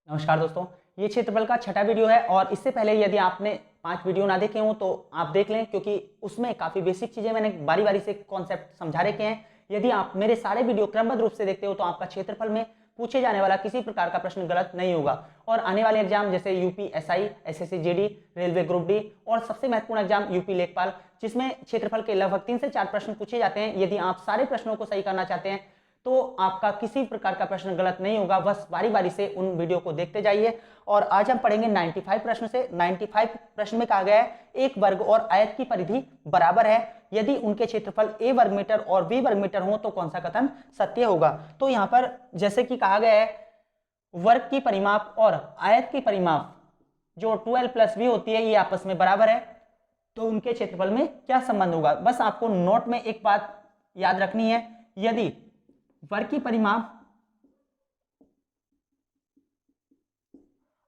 नमस्कार दोस्तों, ये क्षेत्रफल का छठा वीडियो है और इससे पहले यदि आपने 5 वीडियो ना देखे हों तो आप देख लें, क्योंकि उसमें काफ़ी बेसिक चीज़ें मैंने बारी बारी से कॉन्सेप्ट समझा रखे हैं। यदि आप मेरे सारे वीडियो क्रमबद्ध रूप से देखते हो तो आपका क्षेत्रफल में पूछे जाने वाला किसी प्रकार का प्रश्न गलत नहीं होगा। और आने वाले एग्जाम जैसे UP SI, SSC GD, railway group D और सबसे महत्वपूर्ण एग्जाम यूपी लेखपाल, जिसमें क्षेत्रफल के लगभग 3 से 4 प्रश्न पूछे जाते हैं। यदि आप सारे प्रश्नों को सही करना चाहते हैं तो आपका किसी प्रकार का प्रश्न गलत नहीं होगा। बस बारी बारी से उन वीडियो को देखते जाइए। और आज हम पढ़ेंगे 95 प्रश्न से। 95 प्रश्न में कहा गया है एक वर्ग और आयत की परिधि बराबर है यदि उनके क्षेत्रफल a वर्ग मीटर और b वर्ग मीटर हो तो कौन सा कथन सत्य होगा। तो यहाँ पर जैसे कि कहा गया है वर्ग की परिमाप और आयत की परिमाप जो 2l + v होती है ये आपस में बराबर है, तो उनके क्षेत्रफल में क्या संबंध होगा। बस आपको नोट में एक बात याद रखनी है, यदि वर्ग की परिमाप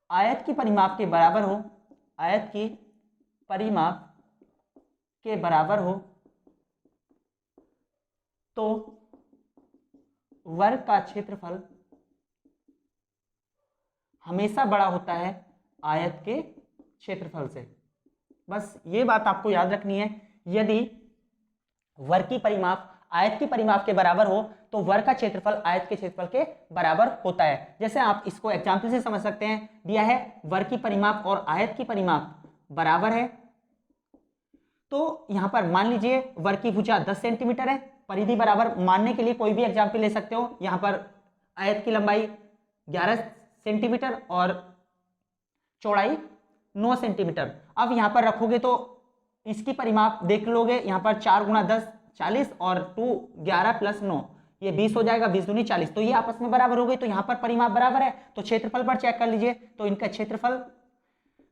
आयत की परिमाप के बराबर हो, आयत की परिमाप के बराबर हो तो वर्ग का क्षेत्रफल हमेशा बड़ा होता है आयत के क्षेत्रफल से। बस ये बात आपको याद रखनी है, यदि वर्ग की परिमाप आयत की परिमाप के बराबर हो तो वर्ग का क्षेत्रफल आयत के क्षेत्रफल के बराबर होता है। जैसे आप इसको एग्जाम्पल से समझ सकते हैं, दिया है वर्ग की परिमाप और आयत की परिमाप बराबर है, तो यहां पर मान लीजिए वर्ग की भुजा 10 सेंटीमीटर है, परिधि बराबर मानने के लिए कोई भी एग्जाम्पल ले सकते हो। यहां पर आयत की लंबाई 11 सेंटीमीटर और चौड़ाई 9 सेंटीमीटर। अब यहां पर रखोगे तो इसकी परिमाप देख लोगे, यहां पर 4 × 10 40 और 2 11 + 9 ये 20 हो जाएगा, 20 दूनी 40, तो ये आपस में बराबर हो गई। तो यहाँ पर परिमाप बराबर है, तो क्षेत्रफल पर चेक कर लीजिए। तो इनका क्षेत्रफल,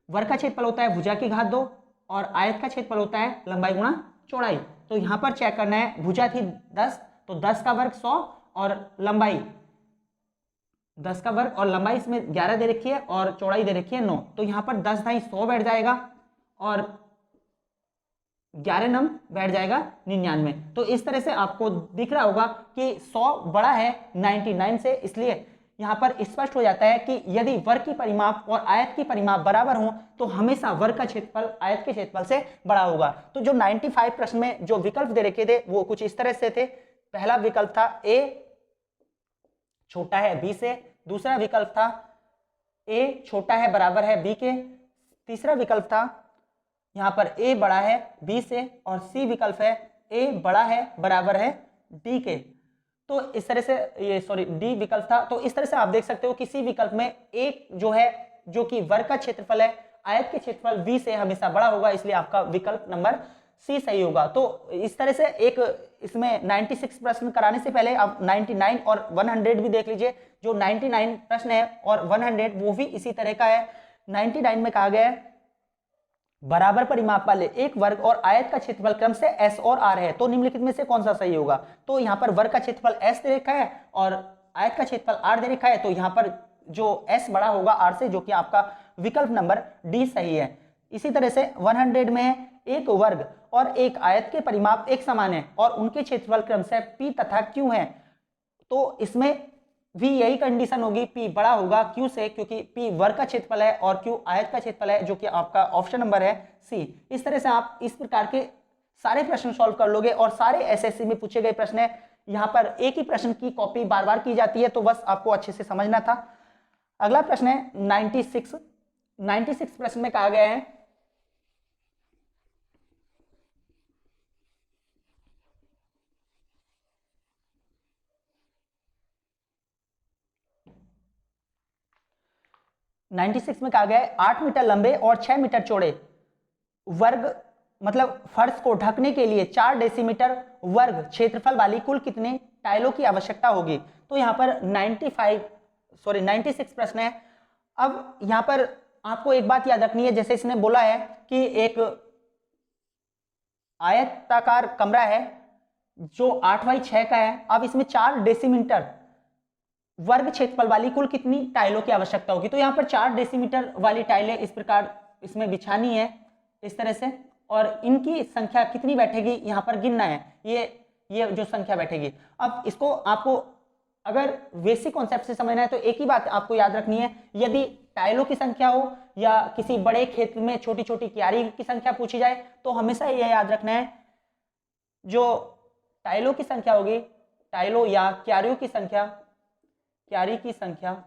वर्ग का क्षेत्रफल होता है भुजा की घात 2 और आयत का क्षेत्रफल होता है लंबाई गुणा चौड़ाई। तो यहाँ पर चेक करना है, भुजा थी 10 तो 10 का वर्ग 100 और लंबाई 10 का वर्ग और लंबाई इसमें 11 दे रखी है और चौड़ाई दे रखी है 9, तो यहाँ पर 10 × 100 बैठ जाएगा और 11 नम बैठ जाएगा 99। तो इस तरह से आपको दिख रहा होगा कि 100 बड़ा है 99 से, इसलिए यहां पर स्पष्ट हो जाता है कि यदि वर्ग की परिमाप और आयत की परिमाप बराबर हो तो हमेशा वर्ग का क्षेत्रफल आयत के क्षेत्रफल से बड़ा होगा। तो जो 95 प्रश्न में जो विकल्प दे रखे थे वो कुछ इस तरह से थे। पहला विकल्प था a छोटा है b से, दूसरा विकल्प था a छोटा है बराबर है b के, तीसरा विकल्प था यहां पर a बड़ा है b से और c विकल्प है a बड़ा है बराबर है d के। तो इस तरह से ये d विकल्प था। तो इस तरह से आप देख सकते हो किसी विकल्प में एक जो है जो कि वर्ग का क्षेत्रफल है आयत के क्षेत्रफल v से हमेशा बड़ा होगा, इसलिए आपका विकल्प नंबर c सही होगा। तो इस तरह से एक इसमें 96 प्रश्न कराने से पहले आप 99 और 100 भी देख लीजिए। जो 99 प्रश्न है और 100 वो भी इसी तरह का है। 99 में कहा गया है बराबर परिमाप वाले एक वर्ग और आयत का क्षेत्रफल क्रम से s और r है, तो निम्नलिखित में से कौन सा सही होगा। तो यहाँ पर वर्ग का क्षेत्रफल s दे रखा है और आयत का क्षेत्रफल r दे रखा है, तो यहाँ पर जो s बड़ा होगा r से, जो कि आपका विकल्प नंबर d सही है। इसी तरह से 100 में एक वर्ग और एक आयत के परिमाप एक समान है और उनके क्षेत्रफल क्रम से p तथा q है, तो इसमें भी यही कंडीशन होगी, p बड़ा होगा q से, क्योंकि p वर्ग का क्षेत्रफल है और q आयत का क्षेत्रफल है, जो कि आपका ऑप्शन नंबर है c। इस तरह से आप इस प्रकार के सारे प्रश्न सॉल्व कर लोगे और सारे एसएससी में पूछे गए प्रश्न है। यहाँ पर एक ही प्रश्न की कॉपी बार बार की जाती है, तो बस आपको अच्छे से समझना था। अगला प्रश्न है 96 प्रश्न में कहा गया है में कहा गया है 8 मीटर लंबे और 6 मीटर चौड़े वर्ग मतलब फर्श को ढकने के लिए 4 डेसीमीटर वर्ग क्षेत्रफल वाली कुल कितने टाइलों की आवश्यकता होगी। तो यहाँ पर 96 प्रश्न है। अब यहाँ पर आपको एक बात याद रखनी है, जैसे इसने बोला है कि एक आयताकार कमरा है जो 8x6 का है, अब इसमें 4 डेसीमीटर वर्ग क्षेत्रफल वाली कुल कितनी टाइलों की आवश्यकता होगी। तो यहाँ पर 4 डेसीमीटर वाली टाइलें इस प्रकार इसमें बिछानी है इस तरह से, और इनकी संख्या कितनी बैठेगी यहाँ पर गिनना है, ये जो संख्या बैठेगी। अब इसको आपको अगर बेसिक कॉन्सेप्ट से समझना है तो एक ही बात आपको याद रखनी है, यदि टाइलों की संख्या हो या किसी बड़े खेत में छोटी छोटी क्यारी की संख्या पूछी जाए तो हमेशा यह याद रखना है, जो टाइलों की संख्या होगी, टाइलों या क्यारियों की संख्या, क्यारी की संख्या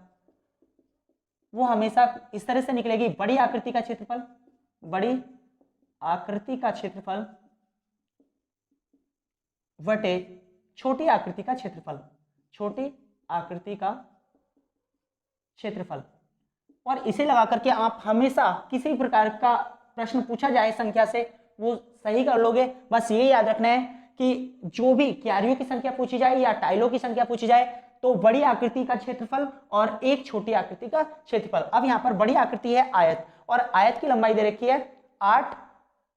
वो हमेशा इस तरह से निकलेगी, बड़ी आकृति का क्षेत्रफल, बड़ी आकृति का क्षेत्रफल बटे छोटी आकृति का क्षेत्रफल, छोटी आकृति का क्षेत्रफल। और इसे लगा करके आप हमेशा किसी प्रकार का प्रश्न पूछा जाए संख्या से वो सही कर लोगे। बस ये याद रखना है कि जो भी क्यारियों की संख्या पूछी जाए या टाइलों की संख्या पूछी जाए तो बड़ी आकृति का क्षेत्रफल और एक छोटी आकृति का क्षेत्रफल। अब यहाँ पर बड़ी आकृति है आयत, और आयत की लंबाई दे रखी है 8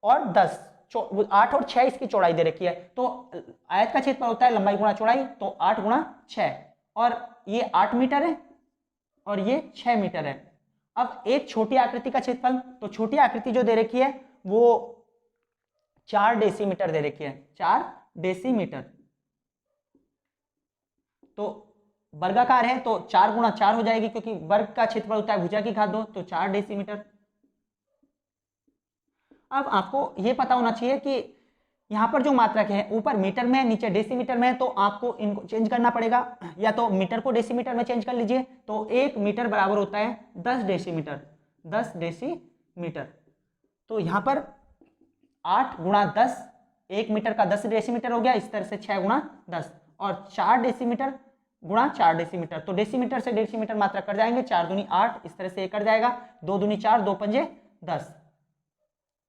और 10, 8 और 6 इसकी चौड़ाई दे रखी है। तो आयत का क्षेत्रफल होता है लंबाई गुणा चौड़ाई, तो 8 गुणा 6, और ये 8 मीटर है और ये 6 मीटर है। अब एक छोटी आकृति का क्षेत्रफल, तो छोटी आकृति जो दे रखी है वो 4 डेसीमीटर दे रखी है, 4 डेसीमीटर। तो वर्गाकार है तो 4 गुणा 4 हो जाएगी, क्योंकि वर्ग का क्षेत्रफल होता है भुजा की घात 2, तो 4 डेसीमीटर। अब आपको यह पता होना चाहिए कि यहाँ पर जो मात्रक है ऊपर मीटर में नीचे डेसीमीटर में, तो आपको इनको चेंज करना पड़ेगा, या तो मीटर को डेसीमीटर में चेंज कर लीजिए। तो 1 मीटर बराबर होता है 10 डेसीमीटर, 10 डेसीमीटर। तो यहाँ पर 8 गुणा 10, 1 मीटर का 10 डेसीमीटर हो गया, इस तरह से 6 गुणा 10, और 4 डेसीमीटर गुणा 4 डेसीमीटर। तो डेसीमीटर से डेसीमीटर मात्रा कट जाएंगे, 4 दूनी 8, इस तरह से कट जाएगा, 2 दूनी 4, 2 पंजे 10,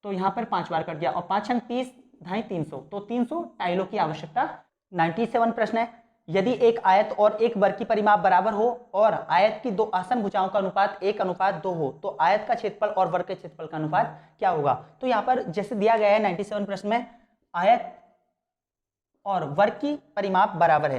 तो यहाँ पर 5 बार कट गया, और 5 अंक 30, ढाई 300, तो 300 टाइलों की आवश्यकता। 97 प्रश्न है, यदि एक आयत और एक वर्ग की परिमाप बराबर हो और आयत की दो आसन भुजाओं का अनुपात 1:2 हो तो आयत का क्षेत्रफल और वर्ग के क्षेत्रफल का अनुपात क्या होगा। तो यहाँ पर जैसे दिया गया है 97 प्रश्न में, आयत और वर्ग की परिमाप बराबर है,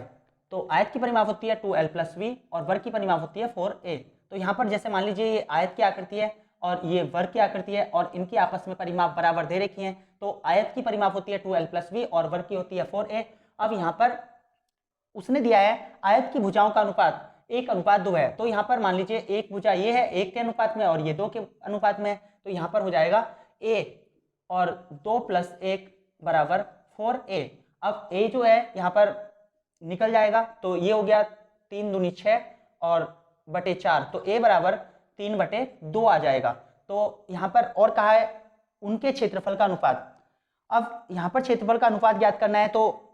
तो आयत की परिमाप होती है 2l + v और वर्ग की परिमाप होती है 4a। तो यहाँ पर जैसे मान लीजिए ये आयत की आकृति है और ये वर्ग की आकृति है और इनकी आपस में परिमाप बराबर दे रखी हैं, तो आयत की परिमाप होती है 2l + v और वर्ग की होती है 4a। अब यहाँ पर उसने दिया है आयत की भुजाओं का अनुपात 1:2 है, तो यहाँ पर मान लीजिए एक भुजा ये है 1 के अनुपात में और ये 2 के अनुपात में, तो यहाँ पर हो जाएगा a और 2 + 1 = 4a। अब a जो है यहाँ पर निकल जाएगा, तो ये हो गया 3 दूनी 6 और बटे 4, तो a बराबर 3/2 आ जाएगा। तो यहाँ पर और कहा है उनके क्षेत्रफल का अनुपात। अब यहाँ पर क्षेत्रफल का अनुपात ज्ञात करना है, तो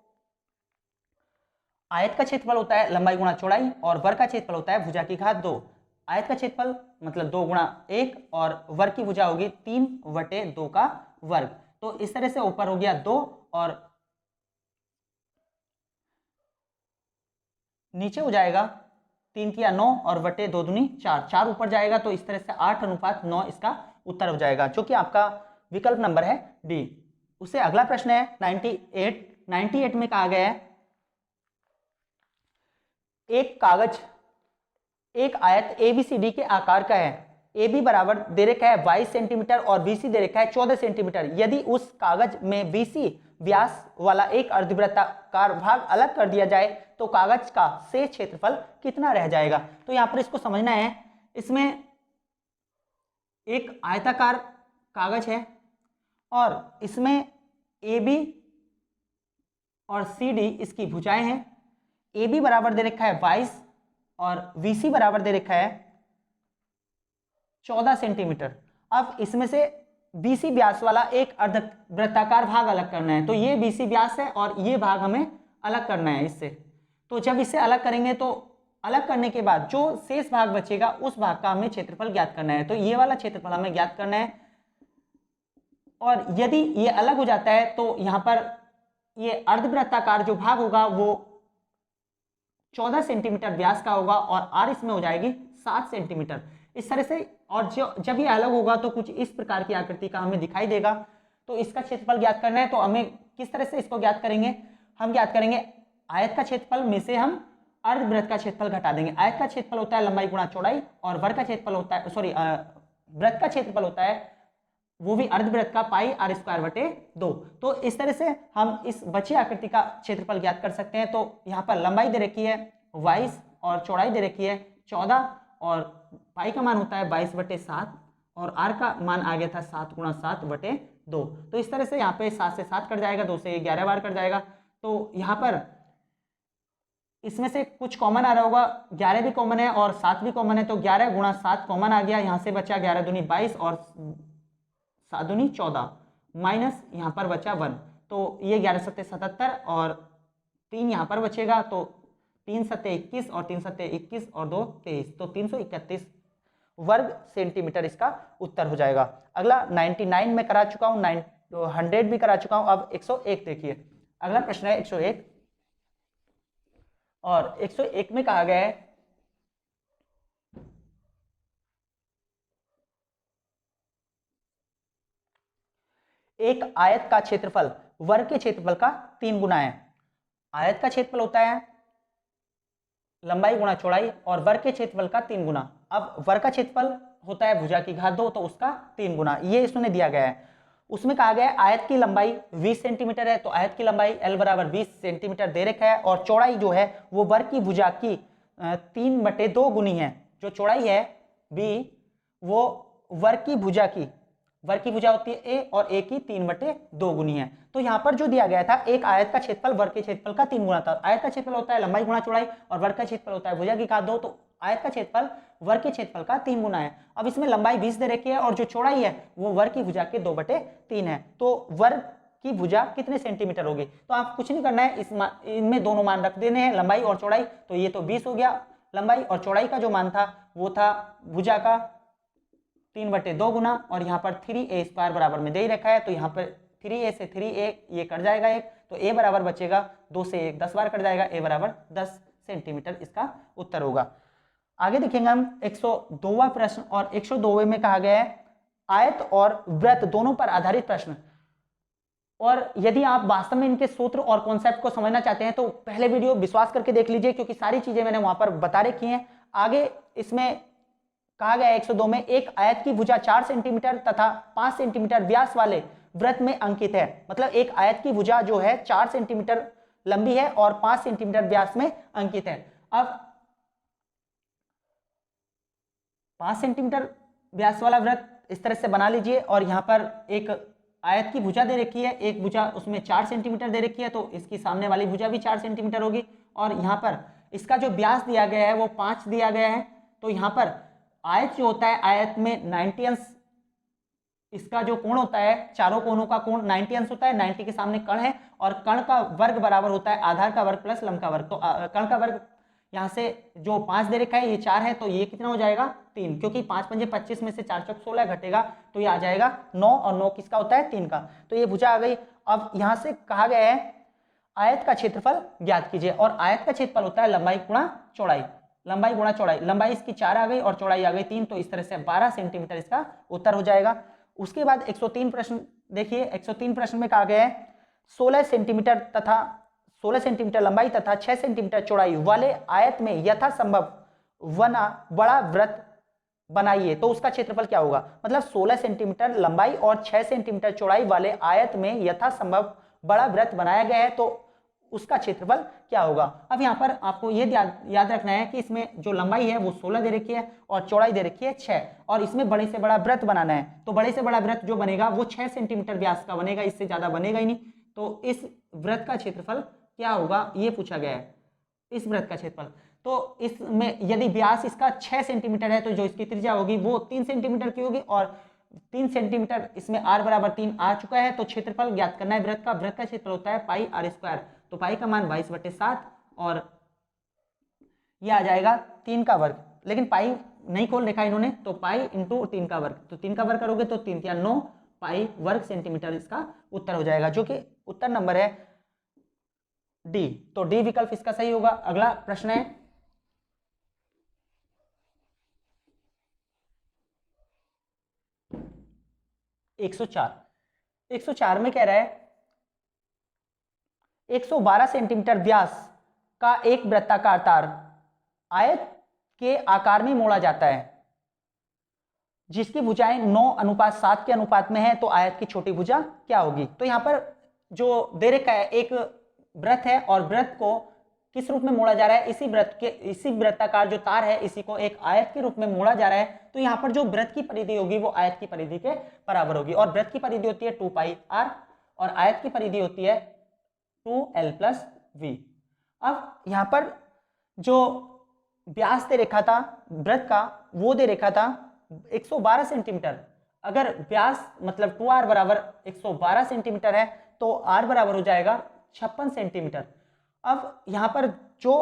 आयत का क्षेत्रफल होता है लंबाई गुणा चौड़ाई और वर्ग का क्षेत्रफल होता है भुजा की घात 2। आयत का क्षेत्रफल मतलब 2 गुणा 1 और वर्ग की भुजा होगी 3/2 का वर्ग। तो इस तरह से ऊपर हो गया 2 और नीचे हो जाएगा 3 किया 9 और बटे 2 दूनी 4, 4 ऊपर जाएगा, तो इस तरह से 8:9 इसका उत्तर हो जाएगा, जो कि आपका विकल्प नंबर है डी। उससे अगला प्रश्न है 98 में कहा गया है एक आयत ABCD के आकार का है, AB बराबर दे रखा है 22 सेंटीमीटर और BC दे रखा है 14 सेंटीमीटर। यदि उस कागज में BC व्यास वाला एक अर्धवृत्ताकार भाग अलग कर दिया जाए तो कागज का शेष क्षेत्रफल कितना रह जाएगा। तो यहाँ पर इसको समझना है, इसमें एक आयताकार कागज है और इसमें AB और CD इसकी भुजाएं हैं। AB बराबर दे रखा है 22 और BC बराबर दे रखा है 14 सेंटीमीटर। अब इसमें से BC व्यास वाला एक अर्धवृत्ताकार भाग अलग करना है, तो ये BC व्यास है और ये भाग हमें अलग करना है इससे। तो जब इसे अलग करेंगे तो अलग करने के बाद जो शेष भाग बचेगा उस भाग का हमें क्षेत्रफल ज्ञात करना है, तो ये वाला क्षेत्रफल हमें ज्ञात करना है। और यदि ये अलग हो जाता है तो यहाँ पर ये अर्धवृत्ताकार जो भाग होगा वो 14 सेंटीमीटर व्यास का होगा और R इसमें हो जाएगी 7 सेंटीमीटर, इस तरह से। और जब ये अलग होगा तो कुछ इस प्रकार की आकृति का हमें दिखाई देगा। तो इसका क्षेत्रफल ज्ञात करना है, तो हमें किस तरह से इसको ज्ञात करेंगे, हम ज्ञात करेंगे आयत का क्षेत्रफल में से हम अर्धवृत्त का क्षेत्रफल घटा देंगे। आयत का क्षेत्रफल होता है लंबाई गुणा चौड़ाई और वर्ग का क्षेत्रफल होता है वृत्त का क्षेत्रफल होता है वो भी अर्धवृत्त का πr²/2। तो इस तरह से हम इस बची आकृति का क्षेत्रफल ज्ञात कर सकते हैं। तो यहाँ पर लंबाई दे रखी है 22 और चौड़ाई दे रखी है 14 और पाई का मान होता है 22/7 और आर का मान आ गया था 7 × 7/2। तो इस तरह से यहाँ पे 7 से 7 कट जाएगा, 2 से 11 बार कट जाएगा। तो यहाँ पर इसमें से कुछ कॉमन आ रहा होगा, 11 भी कॉमन है और 7 भी कॉमन है, तो 11 × 7 कॉमन आ गया, यहाँ से बचा 11 दूनी 22 और 7 दूनी 14 माइनस यहाँ पर बचा 1, तो ये 11 सत्ते 77 और 3 यहाँ पर बचेगा, तो 3 सत्ते 21 और 3 सत्ते 21 और 2 23, तो 331 वर्ग सेंटीमीटर इसका उत्तर हो जाएगा। अगला 99 में करा चुका हूँ, 100 भी करा चुका हूँ, अब 101 देखिए। अगला प्रश्न है 101 और 101 में कहा गया है एक आयत का क्षेत्रफल वर्ग के क्षेत्रफल का 3 गुना है। आयत का क्षेत्रफल होता है लंबाई गुणा चौड़ाई और वर्ग के क्षेत्रफल का 3 गुना। अब वर्ग का क्षेत्रफल होता है भुजा की घात 2, तो उसका 3 गुना, ये इसमें दिया गया है। उसमें कहा गया है आयत की लंबाई 20 सेंटीमीटर है, तो आयत की लंबाई L बराबर 20 सेंटीमीटर दे रखा है और चौड़ाई जो है वो वर्ग की भुजा की 3/2 गुनी है। जो चौड़ाई है B वो वर्ग की भुजा होती है A और A की 3/2 गुनी है। तो यहाँ पर जो दिया गया था एक आयत का क्षेत्रफल वर्ग के क्षेत्रफल का 3 गुना था। आयत का क्षेत्रफल होता है लंबाई गुणा चौड़ाई और वर्ग का क्षेत्रफल होता है भुजा की घात 2, तो आयत का क्षेत्रफल वर्ग के क्षेत्रफल का 3 गुना है। अब इसमें लंबाई 20 दे रखी है और जो चौड़ाई है वो वर्ग की भुजा के 2/3 है, तो वर्ग की भुजा कितने सेंटीमीटर होगी? तो आप कुछ नहीं करना है, इनमें दोनों मान रख देने हैं, लंबाई और चौड़ाई। तो ये तो 20 हो गया लंबाई, और चौड़ाई का जो मान था वो था भुजा का 3/2 गुना, और यहाँ पर 3a² बराबर में दे ही रखा है, तो यहाँ पर 3a से 3a ये कट जाएगा एक, तो a बराबर बचेगा 2 से 1 10 बार कट जाएगा, a बराबर 10 सेंटीमीटर इसका उत्तर होगा। आगे देखेंगे हम 102वां प्रश्न, और 102वें में कहा गया है आयत और वृत्त दोनों पर आधारित प्रश्न। और यदि आप वास्तव में इनके सूत्र और कॉन्सेप्ट को समझना चाहते हैं तो पहले वीडियो विश्वास करके देख लीजिए, क्योंकि सारी चीजें मैंने वहां पर बता रखी हैं। आगे इसमें कहा गया 102 में एक आयत की भुजा 4 सेंटीमीटर तथा 5 सेंटीमीटर व्यास वाले वृत्त में अंकित है। मतलब एक आयत की भुजा जो है 4 सेंटीमीटर लंबी है और 5 सेंटीमीटर व्यास में अंकित है। अब 5 सेंटीमीटर व्यास वाला वृत्त इस तरह से बना लीजिए, और यहाँ पर एक आयत की भुजा दे रखी है, एक भुजा उसमें 4 सेंटीमीटर दे रखी है, तो इसकी सामने वाली भुजा भी 4 सेंटीमीटर होगी, और यहाँ पर इसका जो व्यास दिया गया है वो 5 दिया गया है। तो यहाँ पर आयत जो होता है, आयत में 90 अंश इसका जो कोण होता है, चारों कोणों का कोण 90 अंश होता है। 90 के सामने कण है, और कण का वर्ग बराबर होता है आधार का वर्ग प्लस लंब का वर्ग। तो कण का वर्ग यहाँ से जो 5 दे रखा है ये 4 है, तो ये कितना हो जाएगा 3, क्योंकि 5 पंजे 25 में से 4 चौक 16 घटेगा, तो ये आ जाएगा 9, और 9 किसका होता है 3 का। तो ये भुजा आ गई। अब यहाँ से कहा गया है आयत का क्षेत्रफल ज्ञात कीजिए, और आयत का क्षेत्रफल होता है लंबाई गुणा चौड़ाई, लंबाई गुणा चौड़ाई। लंबाई इसकी 4 आ गई और चौड़ाई आ गई 3, तो इस तरह से 12 सेंटीमीटर इसका उत्तर हो जाएगा। उसके बाद 103 प्रश्न देखिए। 103 प्रश्न में कहा गया है 16 सेंटीमीटर लंबाई तथा 6 सेंटीमीटर चौड़ाई वाले आयत में यथासंभव बड़ा वृत्त बनाइए, तो उसका क्षेत्रफल क्या होगा? मतलब 16 सेंटीमीटर लंबाई और 6 सेंटीमीटर चौड़ाई वाले आयत में यथासंभव बड़ा वृत्त बनाया गया है, तो उसका क्षेत्रफल क्या होगा? अब यहाँ पर आपको ये याद रखना है कि इसमें जो लंबाई है वो 16 दे रखी है और चौड़ाई दे रखी है 6, और इसमें बड़े से बड़ा वृत्त बनाना है। तो बड़े से बड़ा वृत्त जो बनेगा वो 6 सेंटीमीटर व्यास का बनेगा, इससे ज्यादा बनेगा ही नहीं। तो इस वृत्त का क्षेत्रफल क्या होगा ये पूछा गया है, इस वृत्त का क्षेत्रफल। तो इसमें यदि व्यास इसका 6 सेंटीमीटर है तो जो इसकी त्रिज्या होगी वो 3 सेंटीमीटर की होगी, और 3 सेंटीमीटर इसमें r बराबर 3 आ चुका है। तो क्षेत्रफल ज्ञात करना है वृत्त का। वृत्त का क्षेत्रफल होता है पाई r², तो पाई का मान 22/7 और ये आ जाएगा 3 का वर्ग, लेकिन पाई नहीं खोल लिखा इन्होंने, तो पाई इंटू 3 का वर्ग, तो 3 का वर्ग करोगे तो 3 या 9 पाई वर्ग सेंटीमीटर इसका उत्तर हो जाएगा, जो कि उत्तर नंबर है डी। तो डी विकल्प इसका सही होगा। अगला प्रश्न है 104 में कह रहा है 112 सेंटीमीटर व्यास का एक वृत्ताकार तार आयत के आकार में मोड़ा जाता है, जिसकी भुजाएं 9:7 के अनुपात में है, तो आयत की छोटी भुजा क्या होगी? तो यहां पर जो दे रखा है एक वृत्त है, और वृत्त को किस रूप में मोड़ा जा रहा है, इसी वृत्ताकार जो तार है इसी को एक आयत के रूप में मोड़ा जा रहा है। तो यहाँ पर जो वृत्त की परिधि होगी वो आयत की परिधि के बराबर होगी, और वृत्त की परिधि होती है 2πr और आयत की परिधि होती है 2l+v। अब यहाँ पर जो व्यास दे रखा था वृत्त का वो दे रखा था 112 सेंटीमीटर। अगर व्यास मतलब 2r बराबर 112 सेंटीमीटर है तो r बराबर हो जाएगा 56 सेंटीमीटर। अब यहां पर जो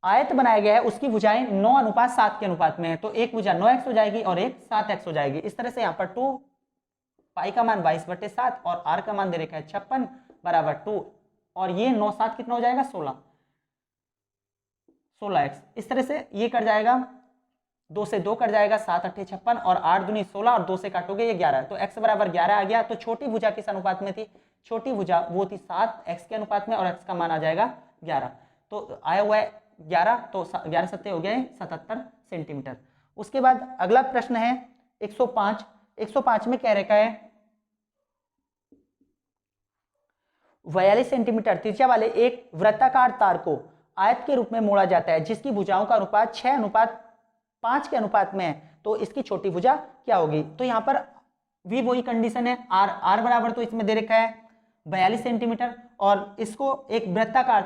आयत बनाया गया है उसकी भुजाएं 9:7 के अनुपात में है, तो एक भुजा 9x हो जाएगी और एक 7x हो जाएगी। इस तरह से यहाँ पर 2 पाई का मान 22/7 और r का मान दे रखा है 56 बराबर 2, और ये 9 7 कितना हो जाएगा 16x। इस तरह से ये कट जाएगा, 2 से 2 कट जाएगा, 7 8 56 और 8 दूनी 16 और 2 से काटोगे ये 11, तो x बराबर 11 आ गया। तो छोटी भुजा किस अनुपात में थी, छोटी भुजा वो थी 7x के अनुपात में, और x का मान आ जाएगा 11, तो आया हुआ है 11, तो 11 7 हो गया 77 सेंटीमीटर। उसके बाद अगला प्रश्न है 105 में कह रखा है 42 सेंटीमीटर त्रिज्या वाले एक वृत्ताकार तार को आयत के रूप में मोड़ा जाता है जिसकी भुजाओं का अनुपात 6:5 के अनुपात में है, तो इसकी छोटी भुजा क्या होगी। तो यहाँ पर भी वही कंडीशन है, r बराबर तो इसमें दे रखा है 42 सेंटीमीटर, और इसको एक वृत्ताकार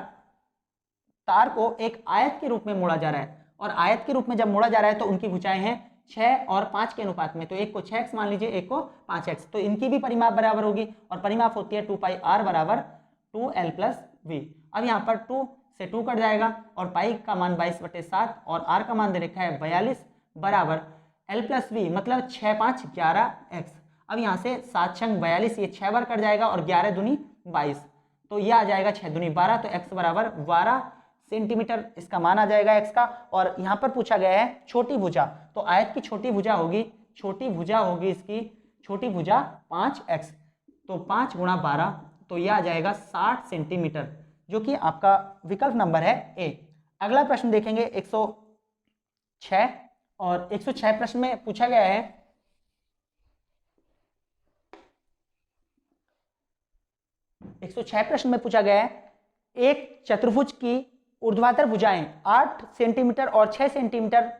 तार को एक आयत के रूप में मोड़ा जा रहा है, और आयत के रूप में जब मोड़ा जा रहा है तो उनकी भुजाएं हैं 6 और 5 के अनुपात में, तो एक को 6x मान लीजिए, एक को 5x, तो इनकी भी परिमाप बराबर होगी, और परिमाप होती है 2πr बराबर 2l+v। अब यहाँ पर 2 से 2 कट जाएगा और पाई का मान 22/7 और r का मान दे रखा है 42 बराबर l+v, मतलब 6 5 11x। अब यहाँ से 7 6 42, ये 6 बार कट जाएगा और 11 दूनी 22, तो ये आ जाएगा 6 दूनी 12, तो x बराबर 12 सेंटीमीटर इसका मान आ जाएगा x का। और यहाँ पर पूछा गया है छोटी भुजा, तो आयत की छोटी भुजा होगी इसकी छोटी भुजा 5x, तो 5 × 12, तो यह आ जाएगा 60 सेंटीमीटर, जो कि आपका विकल्प नंबर है ए। अगला प्रश्न देखेंगे 106, और 106 प्रश्न में पूछा गया है 106 प्रश्न में पूछा गया है एक चतुर्भुज की ऊर्ध्वाधर भुजाएं 8 सेंटीमीटर और 6 सेंटीमीटर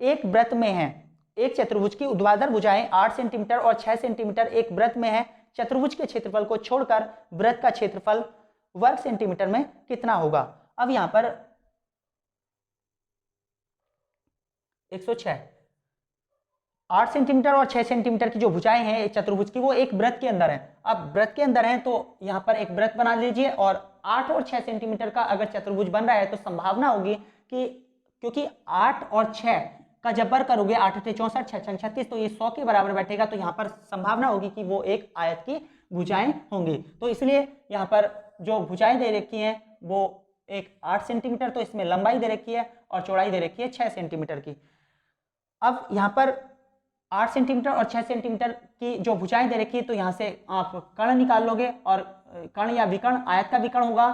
एक वृत्त में हैं। एक चतुर्भुज की ऊर्ध्वाधर भुजाएं 8 सेंटीमीटर और 6 सेंटीमीटर एक वृत्त में है। चतुर्भुज के क्षेत्रफल को छोड़कर वृत्त का क्षेत्रफल वर्ग सेंटीमीटर में कितना होगा। अब यहां पर 106 8 सेंटीमीटर और 6 सेंटीमीटर की जो भुजाएं हैं एक चतुर्भुज की, वो एक वृत्त के अंदर है। अब वृत्त के अंदर है तो यहां पर एक वृत्त बना लीजिए, और 8 और 6 सेंटीमीटर का अगर चतुर्भुज बन रहा है तो संभावना होगी कि क्योंकि 8 और 6 का जब वर्ग करोगे 8 8 64 6 6 36, तो ये 100 के बराबर बैठेगा, तो यहाँ पर संभावना होगी कि वो एक आयत की भुजाएं होंगी। तो इसलिए यहाँ पर जो भुजाएं दे रखी हैं वो एक 8 सेंटीमीटर, तो इसमें लंबाई दे रखी है और चौड़ाई दे रखी है 6 सेंटीमीटर की। अब यहाँ पर 8 सेंटीमीटर और 6 सेंटीमीटर की जो भुजाएं दे रखी है, तो यहाँ से आप कर्ण निकाल लोगे, और कर्ण या विकर्ण, आयत का विकर्ण होगा,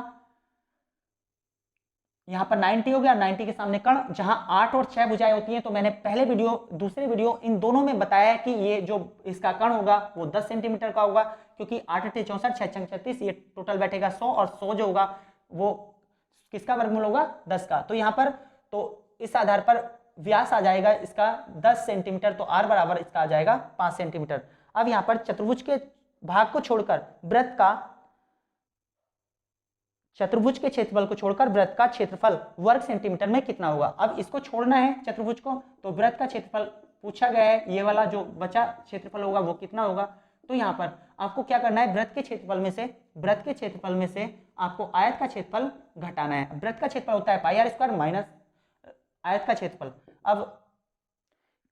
यहाँ पर 90 हो गया, 90 के सामने कर्ण, जहां 8 और 6 भुजाएं होती हैं। तो मैंने पहले वीडियो दूसरे वीडियो इन दोनों में बताया कि ये जो इसका कर्ण होगा वो 10 सेंटीमीटर का होगा, क्योंकि 8 8 64 6 6 36, ये टोटल बैठेगा 100, और 100 जो होगा वो किसका वर्गमूल होगा 10 का। तो यहाँ पर तो इस आधार पर व्यास आ जाएगा इसका 10 सेंटीमीटर, तो r बराबर इसका आ जाएगा 5 सेंटीमीटर। अब यहाँ पर चतुर्भुज के भाग को छोड़कर वृत्त का चतुर्भुज के क्षेत्रफल को छोड़कर वृत्त का क्षेत्रफल वर्ग सेंटीमीटर में कितना होगा। अब इसको छोड़ना है चतुर्भुज को, तो वृत्त का क्षेत्रफल पूछा गया है, ये वाला जो बचा क्षेत्रफल होगा वो कितना होगा। तो यहाँ पर आपको क्या करना है, वृत्त के क्षेत्रफल में से आपको आयत का क्षेत्रफल घटाना है। वृत्त का क्षेत्रफल होता है πr² माइनस आयत का क्षेत्रफल। अब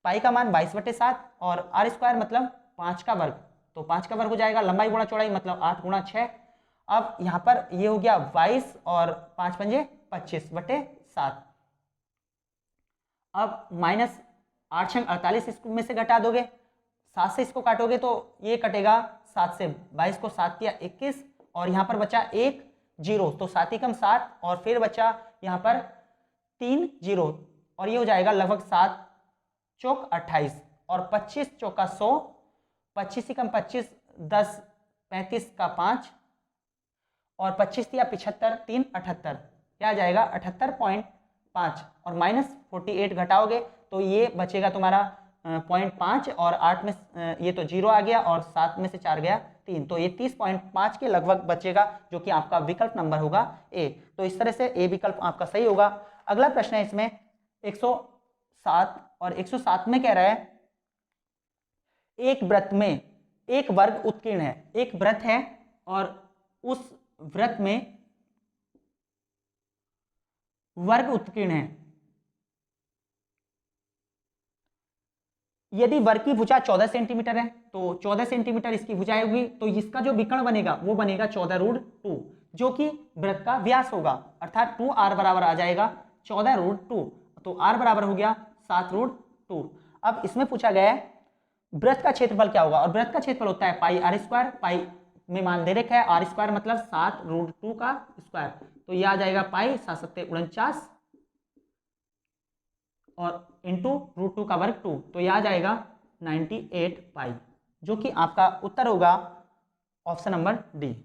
पाई का मान 22/7 और r² मतलब 5 का वर्ग, तो 5 का वर्ग हो जाएगा, लंबाई गुणा चौड़ाई मतलब 8 × 6। अब यहाँ पर ये हो गया 22 और 5 पंजे 25/7। अब माइनस 8 6 48 इसमें से घटा दोगे, 7 से इसको काटोगे तो ये कटेगा 7 से 22 को 7 किया 21, और यहाँ पर बचा 1 0, तो 7 × 7, और फिर बचा यहाँ पर 3 0, और ये हो जाएगा लगभग 7 चौक 28 और 25 चौका 100, 25 × 25 10 35 का 5, और 25 या 75, 3 78, क्या आ जाएगा 78.5 और -48 घटाओगे तो ये बचेगा तुम्हारा 0.5 और 8 में ये तो 0 आ गया और 7 में से 4 गया 3, तो ये 30.5 के लगभग बचेगा, जो कि आपका विकल्प नंबर होगा ए। तो इस तरह से ए विकल्प आपका सही होगा। अगला प्रश्न है इसमें 107, और 107 में कह रहा है एक वृत्त में एक वर्ग उत्कीर्ण है। एक वृत्त है और उस वृत्त में वर्ग उत्कीर्ण है। यदि वर्ग की भुजा 14 सेंटीमीटर है तो 14 सेंटीमीटर इसकी भुजाएं होगी, तो इसका जो विकर्ण बनेगा वो बनेगा 14√2, जो कि वृत्त का व्यास होगा, अर्थात 2r बराबर आ जाएगा 14√2, तो r बराबर हो गया 7√2। अब इसमें पूछा गया है वृत्त का क्षेत्रफल क्या होगा, और वृत्त का क्षेत्रफल होता है पाई r स्क्वायर, पाई में मान दे रखा है r स्क्वायर मतलब 7√2 का स्क्वायर, तो यह आ जाएगा पाई 7×7 और इंटू √2 का वर्ग 2, तो यह आ जाएगा 98 पाई, जो कि आपका उत्तर होगा ऑप्शन नंबर डी।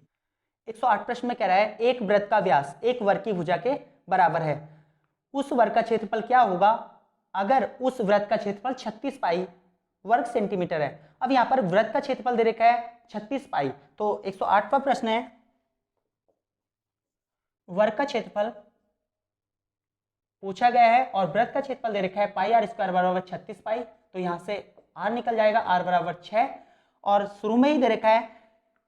108 प्रश्न में कह रहा है एक वृत्त का व्यास एक वर्ग की भुजा के बराबर है, उस वर्ग का क्षेत्रफल क्या होगा अगर उस वृत्त का क्षेत्रफल 36 पाई वर्ग सेंटीमीटर है। अब यहां पर वृत्त का क्षेत्रफल दे रखा है 36 पाई, तो 108वां प्रश्न है वर्ग का क्षेत्रफल पूछा गया है और वृत्त का क्षेत्रफल दे रखा है पाई r स्क्वायर बराबर 36 पाई, तो यहां से r निकल जाएगा, r बराबर 6, और शुरू में ही दे रखा है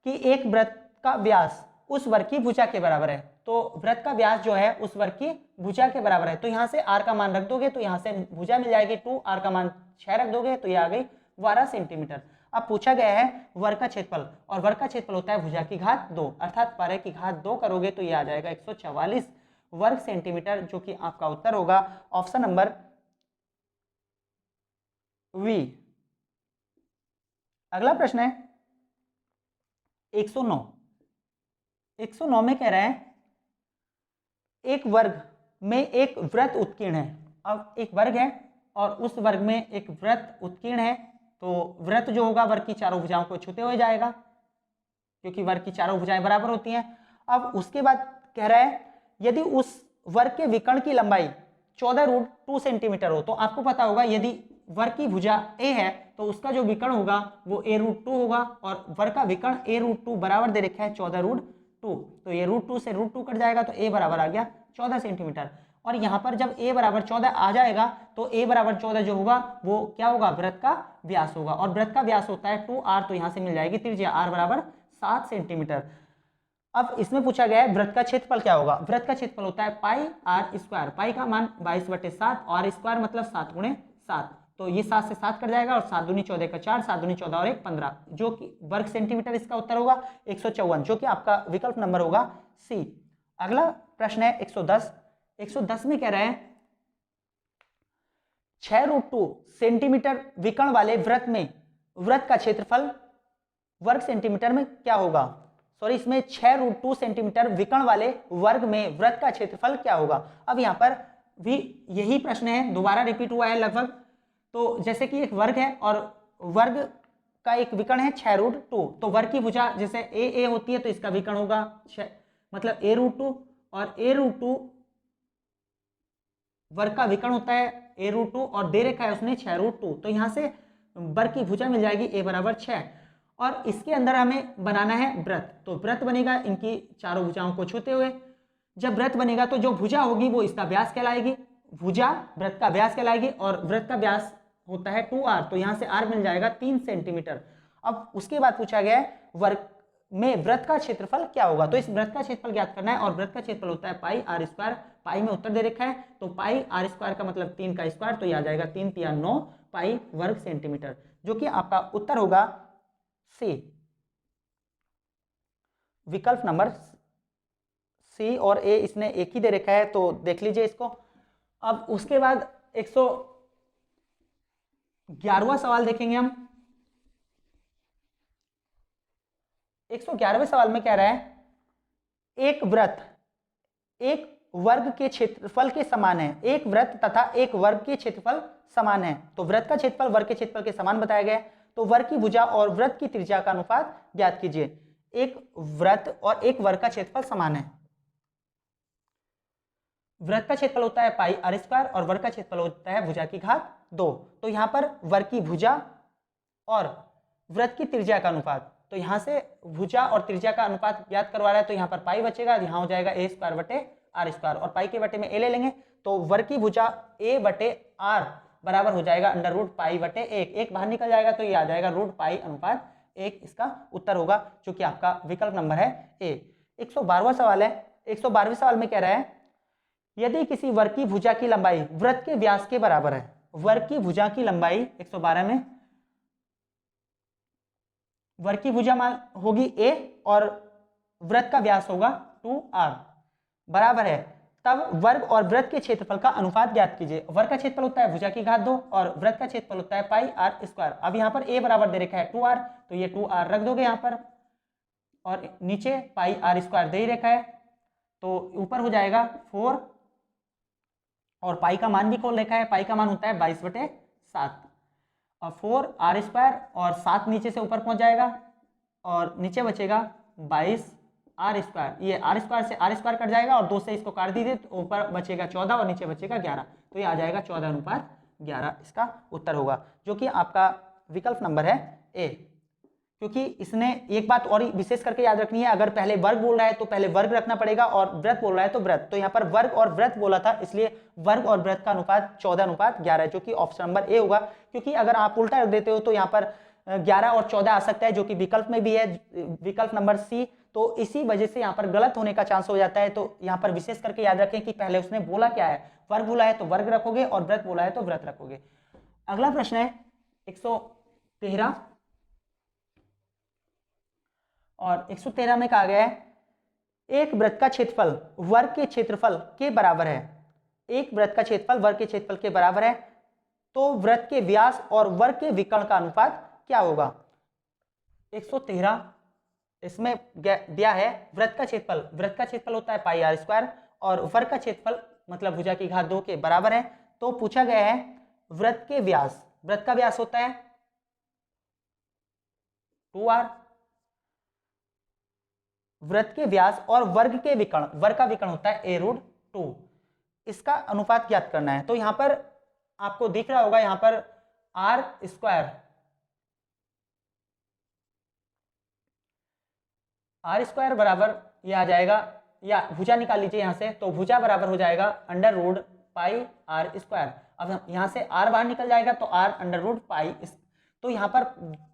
कि एक वृत्त का व्यास उस वर्ग की भुजा के बराबर है, तो वृत्त का व्यास जो है उस वर्ग की भुजा के बराबर है, तो यहां से r का मान रख दोगे तो यहां से भुजा मिल जाएगी 2, r का मान 6 रख दोगे तो ये आ गई 12 सेंटीमीटर। अब पूछा गया है वर्ग का क्षेत्रफल, और वर्ग का क्षेत्रफल होता है भुजा की घात 2, अर्थात 12 की घात 2 करोगे तो ये आ जाएगा 144 वर्ग सेंटीमीटर, जो कि आपका उत्तर होगा ऑप्शन नंबर वी। अगला प्रश्न है 109। 109 में कह रहा है एक वर्ग में एक वृत्त उत्कीर्ण है। अब एक वर्ग है और उस वर्ग में एक वृत्त उत्कीर्ण है, तो वृत्त जो होगा वर्ग की चारों भुजाओं को छूते हुए जाएगा, क्योंकि वर्ग की चारों भुजाएं बराबर होती हैं। अब उसके बाद कह रहा है यदि उस वर्ग के विकर्ण की लंबाई 14√2 सेंटीमीटर हो, तो आपको पता होगा यदि वर्ग की भुजा a है तो उसका जो विकर्ण होगा वो a√2 होगा, और वर्ग का विकर्ण a√2 बराबर दे रखा है 14√2, तो ये √2 से √2 कट जाएगा तो a बराबर आ गया 14 सेंटीमीटर। और यहाँ पर जब a बराबर 14 आ जाएगा तो a बराबर 14 जो होगा वो क्या होगा, वृत्त का व्यास होगा, और वृत्त का व्यास होता है 2r, तो यहाँ से मिल जाएगी त्रिज्या r बराबर 7 सेंटीमीटर। अब इसमें पूछा गया है वृत्त का क्षेत्रफल क्या होगा। वृत्त का क्षेत्रफल होता है पाई r स्क्वायर, पाई का मान 22/7 और स्क्वायर मतलब 7×7, तो ये 7 से 7 कट जाएगा और 7 दूनी 14 का 4, 7 दूनी 14 और 1 15, जो कि वर्ग सेंटीमीटर इसका उत्तर होगा 154, जो कि आपका विकल्प नंबर होगा सी। अगला प्रश्न है 110। 110 में कह रहे हैं 6√2 सेंटीमीटर विकर्ण वाले वृत्त में वृत्त का क्षेत्रफल वर्ग सेंटीमीटर में क्या होगा। सॉरी, इसमें 6√2 सेंटीमीटर विकर्ण वाले वर्ग में वृत्त का क्षेत्रफल क्या होगा। अब यहाँ पर भी यही प्रश्न है, दोबारा रिपीट हुआ है लगभग। तो जैसे कि एक वर्ग है और वर्ग का एक विकर्ण है 6√2, तो वर्ग की भुजा जैसे ए होती है तो इसका विकर्ण होगा मतलब a√2, और a√2 वर्ग का विकर्ण होता है a√2 और दे रखा है उसने 6√2, तो यहाँ से वर्ग की भुजा मिल जाएगी a बराबर 6, और इसके अंदर हमें बनाना है वृत्त। तो वृत्त बनेगा इनकी चारों भुजाओं को छूते हुए। जब वृत्त बनेगा तो जो भुजा होगी वो इसका व्यास कहलाएगी, भुजा वृत्त का व्यास कहलाएगी, और वृत्त का व्यास होता है 2r, तो यहाँ से r मिल जाएगा 3 सेंटीमीटर। अब उसके बाद पूछा गया है वर्ग में वृत्त का क्षेत्रफल क्या होगा, तो इस वृत्त का क्षेत्रफल ज्ञात करना है, और वृत्त का क्षेत्रफल होता है पाई r स्क्वायर, पाई में उत्तर दे रखा है, तो पाई r स्क्वायर का मतलब 3 का स्क्वायर, तो यह आ जाएगा 3 × 9 पाई वर्ग सेंटीमीटर, जो कि आपका उत्तर होगा सी, विकल्प नंबर सी। और ए इसने एक ही दे रखा है तो देख लीजिए इसको। अब उसके बाद 111वां सवाल देखेंगे हम। 111वें सवाल में कह रहा है एक वृत्त एक वर्ग के क्षेत्रफल के समान है, एक वृत्त तथा एक वर्ग के क्षेत्रफल समान है, तो वृत्त का क्षेत्रफल वर्ग के क्षेत्रफल के समान बताया गया है, तो वर्ग की भुजा और वृत्त की त्रिज्या का अनुपात ज्ञात कीजिए। एक वृत्त और एक वर्ग का क्षेत्रफल समान है। वृत्त का क्षेत्रफल होता है पाई आर स्क्वायर और वर्ग का क्षेत्रफल होता है भुजा की घात 2। तो यहाँ पर वर्ग की भुजा और वृत्त की त्रिज्या का अनुपात, तो यहाँ से भुजा और त्रिज्या का अनुपात ज्ञात करवा रहा है, तो यहाँ पर पाई बचेगा, यहाँ हो जाएगा ए स्क्वायर बटे आर स्क्वायर और पाई के बटे में ए ले लेंगे, तो वर्ग की भुजा ए बटे आर बराबर हो जाएगा अंडर रूट पाई बटे एक बाहर निकल जाएगा, तो ये आ जाएगा रूट पाई अनुपात 1 इसका उत्तर होगा, जो कि आपका विकल्प नंबर है ए। 112वां सवाल है। 112वें सवाल में कह रहा है यदि किसी वर्ग की भुजा की लंबाई वृत्त के व्यास के बराबर है। वर्ग की भुजा की लंबाई 112 में वर्ग की भुजा मान होगी a और वृत्त का व्यास होगा 2r बराबर है, तब वर्ग और वृत्त के क्षेत्रफल का अनुपात ज्ञात कीजिए। वर्ग का क्षेत्रफल होता है भुजा की घात 2 और वृत्त का क्षेत्रफल होता है पाई आर स्क्वायर। अब यहाँ पर a बराबर दे रखा है 2r, तो ये 2r रख दोगे यहाँ पर और नीचे पाई आर स्क्वायर दे ही रखा है, तो ऊपर हो जाएगा 4 और पाई का मान भी खोल रखा है, पाई का मान होता है 22/7 और 4 आर स्क्वायर और 7 नीचे से ऊपर पहुंच जाएगा और नीचे बचेगा 22 आर स्क्वायर। ये आर स्क्वायर से आर स्क्वायर कट जाएगा और 2 से इसको काट दीजिए तो ऊपर बचेगा 14 और नीचे बचेगा 11, तो ये आ जाएगा 14:11 इसका उत्तर होगा, जो कि आपका विकल्प नंबर है ए। क्योंकि इसने एक बात और विशेष करके याद रखनी है, अगर पहले वर्ग बोल रहा है तो पहले वर्ग रखना पड़ेगा और वृत्त बोल रहा है तो वृत्त, तो यहाँ पर वर्ग और वृत्त बोला था, इसलिए वर्ग और वृत्त का अनुपात 14:11 है, जो कि ऑप्शन नंबर ए होगा। क्योंकि अगर आप उल्टा रख देते हो तो यहाँ पर 11 और 14 आ सकता है, जो कि विकल्प में भी है, विकल्प नंबर सी, तो इसी वजह से यहाँ पर गलत होने का चांस हो जाता है। तो यहाँ पर विशेष करके याद रखें कि पहले उसने बोला क्या है, वर्ग बोला है तो वर्ग रखोगे और वृत्त बोला है तो वृत्त रखोगे। अगला प्रश्न है 113 और 113 में कहा गया है एक वृत्त का क्षेत्रफल वर्ग के क्षेत्रफल के बराबर है। एक वृत्त का क्षेत्रफल वर्ग के क्षेत्रफल के बराबर है, तो वृत्त के व्यास और वर्ग के विकर्ण का अनुपात क्या होगा। 113 इसमें दिया है वृत्त का क्षेत्रफल होता है पाई आर स्क्वायर और वर्ग का क्षेत्रफल मतलब भुजा की घात 2 के बराबर है। तो पूछा गया है वृत्त के व्यास, वृत्त का व्यास होता है 2r, वृत्त के व्यास और वर्ग के विकर्ण, वर्ग का विकर्ण होता है a√2, इसका अनुपात ज्ञात करना है। तो यहां पर आपको दिख रहा होगा, यहां पर आर स्क्वायर बराबर ये आ जाएगा, या भुजा निकाल लीजिए यहां से, तो भुजा बराबर हो जाएगा under root pi r square. अब यहां से आर बाहर निकल जाएगा तो आर अंडर रूट पाई, तो यहाँ पर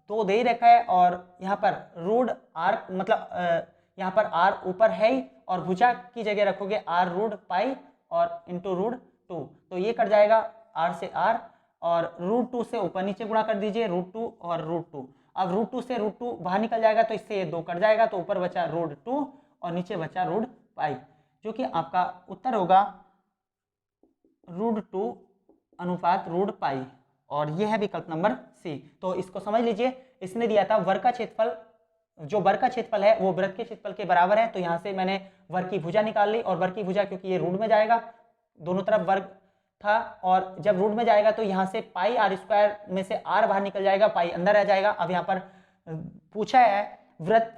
2 दे ही रखा है और यहाँ पर रूट आर मतलब यहाँ पर आर ऊपर है ही और भुजा की जगह रखोगे आर रूट पाई और इंटू √2, तो ये कट जाएगा आर से आर और √2 से ऊपर नीचे गुणा कर दीजिए √2 और √2। अब √2 से √2 बाहर निकल जाएगा तो इससे ये 2 कट जाएगा, तो ऊपर बचा √2 और नीचे बचा रूट पाई, जो कि आपका उत्तर होगा √2 अनुपात रूट पाई और यह है विकल्प नंबर सी। तो इसको समझ लीजिए, इसने दिया था वर्ग का क्षेत्रफल, जो वर्ग का क्षेत्रफल है वो वृत्त के क्षेत्रफल के बराबर है, तो यहाँ से मैंने वर्ग की भुजा निकाल ली और वर्ग की भुजा क्योंकि ये रूट में जाएगा, दोनों तरफ वर्ग था और जब रूट में जाएगा तो यहाँ से पाई आर स्क्वायर में से आर बाहर निकल जाएगा, पाई अंदर रह जाएगा। अब यहाँ पर पूछा है वृत्त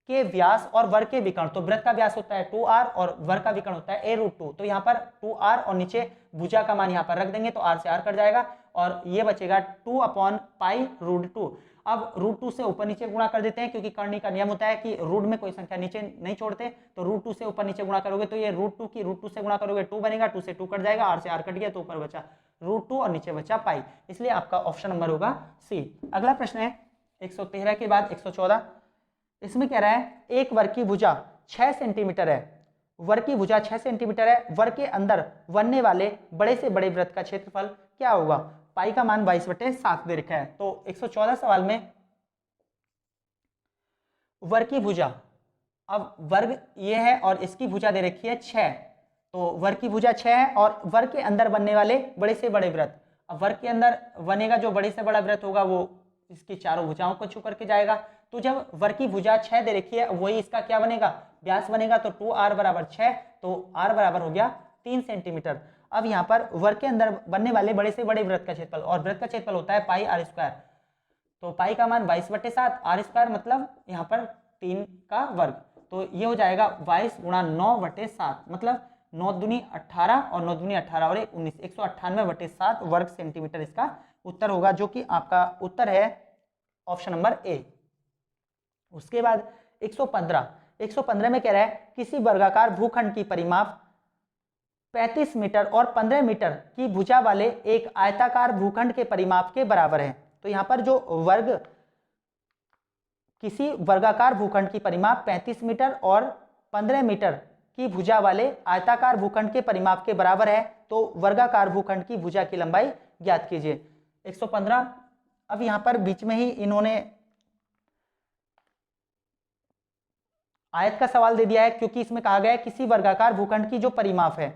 के व्यास और वर्ग के विकर्ण, तो वृत्त का व्यास होता है 2r और वर्ग का विकर्ण होता है a√2, तो यहाँ पर 2r और नीचे भुजा का मान यहाँ पर रख देंगे तो r से r कट जाएगा और ये बचेगा 2/पाई√2। अब √2 से ऊपर नीचे गुणा कर देते हैं, क्योंकि करने का नियम होता है कि रूट में कोई संख्या नीचे नहीं छोड़ते, तो √2 से ऊपर नीचे गुणा करोगे तो ये √2 की √2 से गुणा करोगे 2 बनेगा, 2 से 2 कट जाएगा, r से r कट गया तो ऊपर बचा √2 और नीचे बचा पाई, इसलिए आपका ऑप्शन नंबर होगा सी। अगला प्रश्न है 113 के बाद 114, इसमें कह रहा है एक वर्ग की भुजा 6 सेंटीमीटर है, वर्ग की भुजा 6 सेंटीमीटर है, वर्ग के अंदर बनने वाले बड़े से बड़े वृत्त का क्षेत्रफल क्या होगा। पाई का मान 22/7 दे रखा है। तो 114 सवाल में वर्ग की भुजा, अब वर्ग ये है और इसकी भुजा दे रखी है 6, तो वर्ग की भुजा 6 है और वर्ग के अंदर बनने वाले बड़े से बड़े वृत्त, अब वर्ग के अंदर बनेगा जो बड़े से बड़ा वृत्त होगा वो इसकी चारों भुजाओं को छू करके जाएगा, तो जब वर्ग की भुजा 6 दे रखी है वही इसका क्या बनेगा, व्यास बनेगा, तो 2r बराबर 6, तो r बराबर हो गया 3 सेंटीमीटर। अब यहाँ पर वर्ग के अंदर बनने वाले बड़े से बड़े वृत्त का क्षेत्रफल, और वृत्त का क्षेत्रफल होता है पाई आर स्क्वायर, तो पाई का मान 22/7, आर स्क्वायर मतलब यहाँ पर 3 का वर्ग। तो ये हो जाएगा 22 गुणा 9/7, मतलब 9 दूनी 18 और 9 दूनी 18 और 19, 198/7 वर्ग सेंटीमीटर इसका उत्तर होगा, जो कि आपका उत्तर है ऑप्शन नंबर ए। उसके बाद 115 में कह रहा है किसी वर्गाकार भूखंड की परिमाप 35 मीटर और 15 मीटर की भुजा वाले एक आयताकार भूखंड के परिमाप के बराबर है। तो यहाँ पर जो किसी वर्गाकार भूखंड की परिमाप 35 मीटर और 15 मीटर की भुजा वाले आयताकार भूखंड के परिमाप के बराबर है, तो वर्गाकार भूखंड की भुजा की लंबाई ज्ञात कीजिए। 115। अब यहाँ पर बीच में ही इन्होंने आयत का सवाल दे दिया है, क्योंकि इसमें कहा गया है किसी वर्गाकार भूखंड की जो परिमाप है,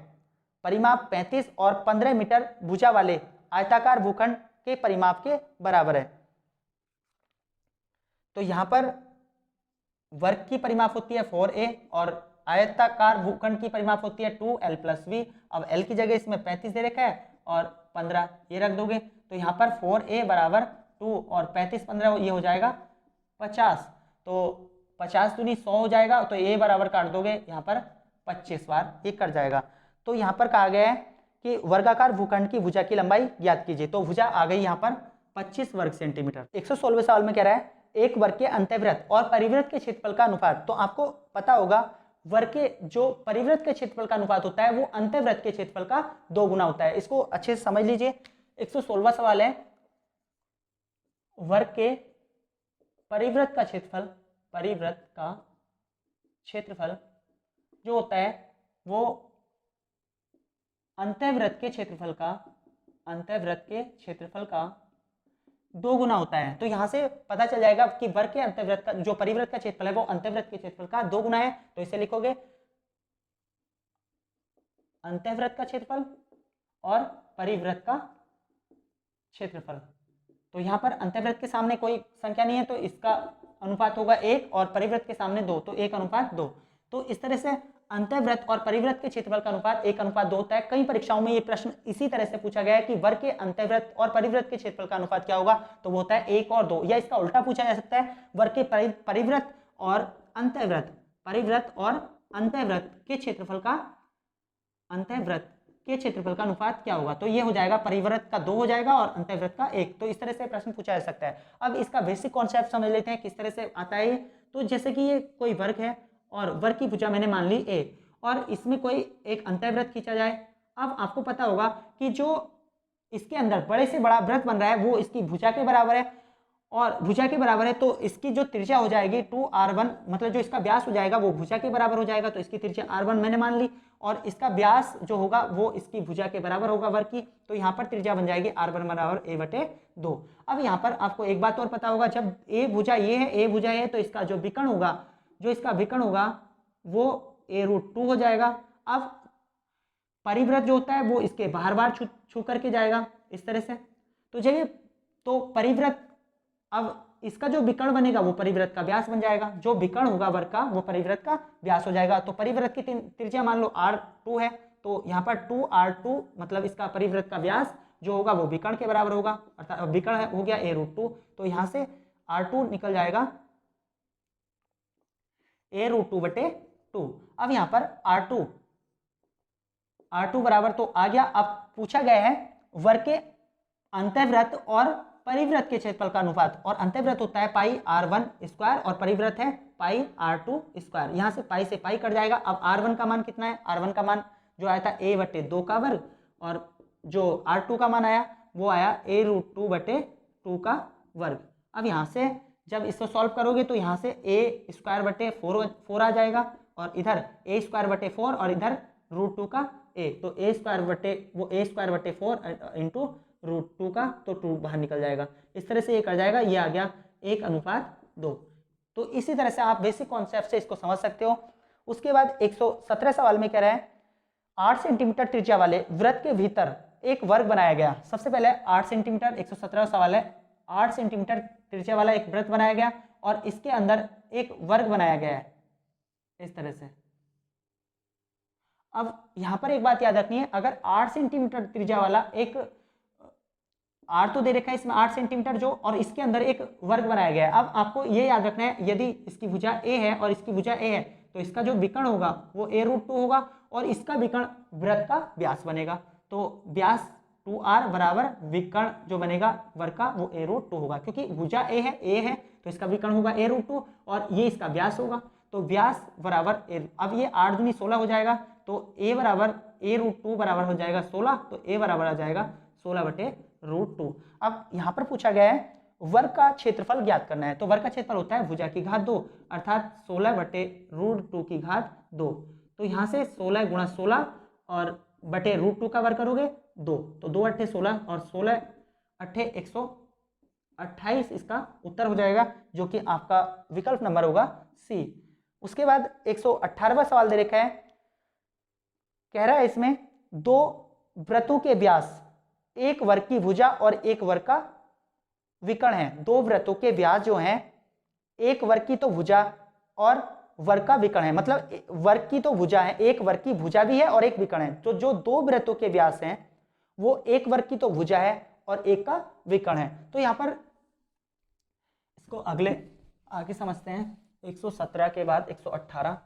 परिमाप 35 और 15 मीटर भुजा वाले आयताकार भूखंड के परिमाप के बराबर है। तो यहां पर वर्ग की परिमाप होती है 4a और आयताकार भूखंड की परिमाप होती है 2l + v। अब l की जगह इसमें 35 दे रखा है और 15 ये रख दोगे, तो यहाँ पर 4a बराबर 2 और 35 15 ये हो जाएगा 50। तो 50 दूनी 100 हो जाएगा, तो a बराबर काट दोगे यहाँ पर 25 बार ये कट जाएगा। तो यहाँ पर कहा गया है कि वर्गाकार भूखंड की भुजा की लंबाई ज्ञात कीजिए। तो भुजा आ गई यहाँ पर 25 वर्ग सेंटीमीटर। 116वें सवाल में कह रहा है एक वर्ग के अंतःवृत्त और परिवृत्त के क्षेत्रफल का अनुपात। तो आपको पता होगा वर्ग के जो परिवृत्त के क्षेत्रफल का अनुपात होता है वो अंतःवृत्त के क्षेत्रफल का 2 गुना होता है। इसको अच्छे से समझ लीजिए। 116वां सवाल है वर्ग के परिवृत्त का क्षेत्रफल, परिवृत्त का क्षेत्रफल जो होता है वो अंतःवृत्त के क्षेत्रफल का, अंतःवृत्त के क्षेत्रफल का 2 गुना होता है। तो यहां से पता चल जाएगा कि वर्ग के अंतःवृत्त का जो परिवृत्त का क्षेत्रफल है वो अंतःवृत्त के क्षेत्रफल का 2 गुना है। तो इसे लिखोगे अंतःवृत्त का क्षेत्रफल और परिवृत्त का क्षेत्रफल। तो यहाँ पर अंतःवृत्त के सामने कोई संख्या नहीं है, तो इसका अनुपात होगा 1 और परिवृत्त के सामने 2, तो 1:2। तो इस तरह से अंतःवृत्त और परिवृत्त के क्षेत्रफल का अनुपात 1:2 होता है। कई परीक्षाओं में ये प्रश्न इसी तरह से पूछा गया है कि वर्ग के अंतःवृत्त और परिवृत्त के क्षेत्रफल का अनुपात क्या होगा, तो वो होता है 1 और 2। या इसका उल्टा पूछा जा सकता है वर्ग के परिवृत्त और अंतःवृत्त, परिवृत्त और अंतःवृत्त के क्षेत्रफल का, अंतःवृत्त के क्षेत्रफल का अनुपात क्या होगा। तो ये हो जाएगा परिवृत्त का 2 हो जाएगा और अंतःवृत्त का 1। तो इस तरह से प्रश्न पूछा जा सकता है। अब इसका बेसिक कॉन्सेप्ट समझ लेते हैं किस तरह से आता है ये। तो जैसे कि ये कोई वर्ग है और वर्ग की भुजा मैंने मान ली a और इसमें कोई एक अंतःवृत्त खींचा जाए। अब आपको पता होगा कि जो इसके अंदर बड़े से बड़ा वृत्त बन रहा है वो इसकी भुजा के बराबर है और भुजा के बराबर है, तो इसकी जो त्रिज्या हो जाएगी 2r1, मतलब जो इसका व्यास हो जाएगा वो भुजा के बराबर हो जाएगा। तो इसकी त्रिज्या r1 मैंने मान ली और इसका व्यास जो होगा वो इसकी भुजा के बराबर होगा वर्ग की। तो यहाँ पर त्रिज्या बन जाएगी r1 बराबर a/2। अब यहाँ पर आपको एक बात और पता होगा, जब a भुजा ये है, a भुजा ये है, तो इसका जो विकर्ण होगा, जो इसका विकर्ण होगा वो a√2 हो जाएगा। अब परिवृत्त जो होता है वो इसके बाहर बार छू करके जाएगा इस तरह से। तो जब तो परिवृत्त, अब इसका जो विकर्ण बनेगा वो परिवृत्त का व्यास बन जाएगा, जो विकर्ण होगा वर्ग का वो परिवृत्त का व्यास हो जाएगा। तो परिवृत्त की त्रिज्या मान लो r2 है, तो यहाँ पर 2r2 मतलब इसका परिवृत्त का व्यास जो होगा वो विकर्ण के बराबर होगा, अर्थात विकर्ण हो गया a√2। तो यहाँ से r2 निकल जाएगा a√2/2। अब यहाँ पर r2 बराबर तो आ गया। अब पूछा गया है वर्ग के अंतःवृत्त और परिवृत्त के क्षेत्रफल का अनुपात, और अंतःवृत्त होता है πr1² और परिवृत्त है πr2²। यहाँ से पाई से पाई कट जाएगा। अब r1 का मान कितना है, r1 का मान जो आया था a/2 का वर्ग और जो r2 का मान आया वो आया a√2/2 का वर्ग। अब यहाँ से जब इसको सॉल्व करोगे तो यहाँ से a²/4 आ जाएगा और इधर a²/4 और इधर √2 का a, तो a²/4 इंटू √2 का, तो 2 बाहर निकल जाएगा। इस तरह से ये कर जाएगा, ये आ गया 1:2। तो इसी तरह से आप बेसिक कॉन्सेप्ट से इसको समझ सकते हो। उसके बाद 117 सवाल में कह रहा है 8 सेंटीमीटर त्रिज्या वाले वृत्त के भीतर एक वर्ग बनाया गया। सबसे पहले 8 सेंटीमीटर, 117 सवाल है, 8 सेंटीमीटर त्रिज्या वाला एक वृत्त बनाया गया और इसके अंदर एक वर्ग बनाया गया है इस तरह से। अब यहां पर एक बात याद रखनी है, अगर 8 सेंटीमीटर त्रिज्या वाला एक आर तो दे रखा है इसमें 8 सेंटीमीटर जो, और इसके अंदर एक वर्ग बनाया गया है। अब आपको ये याद रखना है, यदि इसकी भुजा ए है और इसकी भुजा ए है तो इसका जो विकर्ण होगा वो a√2 होगा, और इसका विकर्ण वृत्त का व्यास बनेगा। तो व्यास 2r बराबर विकर्ण जो बनेगा वर्ग का वो a√2 होगा, क्योंकि भुजा ए है तो इसका विकर्ण होगा a√2 और ये इसका व्यास होगा। तो व्यास बराबर अब ये 8 दूनी 16 हो जाएगा, तो a बराबर a√2 बराबर हो जाएगा 16, तो a बराबर आ जाएगा 16/√2। अब यहाँ पर पूछा गया है वर्ग का क्षेत्रफल ज्ञात करना है, तो वर्ग का क्षेत्रफल होता है भुजा की घात 2 अर्थात 16/√2 की घात 2। तो यहाँ से 16 × 16 और बटे √2 का वर्ग करोगे 2, तो 2 × 8 = 16 और 16 × 8 = 128 इसका उत्तर हो जाएगा, जो कि आपका विकल्प नंबर होगा सी। उसके बाद 118वां सवाल दे रखा है, कह रहा है इसमें दो वृत्तों के व्यास एक वर्ग की भुजा और एक वर्ग का विकर्ण है। दो वृत्तों के व्यास जो हैं एक वर्ग की तो भुजा और वर्ग का विकर्ण है, मतलब वर्ग की तो भुजा है, एक वर्ग की भुजा भी है और एक विकर्ण है। तो जो दो वृत्तों के व्यास हैं वो एक वर्ग की तो भुजा है और एक का विकर्ण है। तो यहां पर इसको अगले आगे समझते हैं। 117 के बाद 118,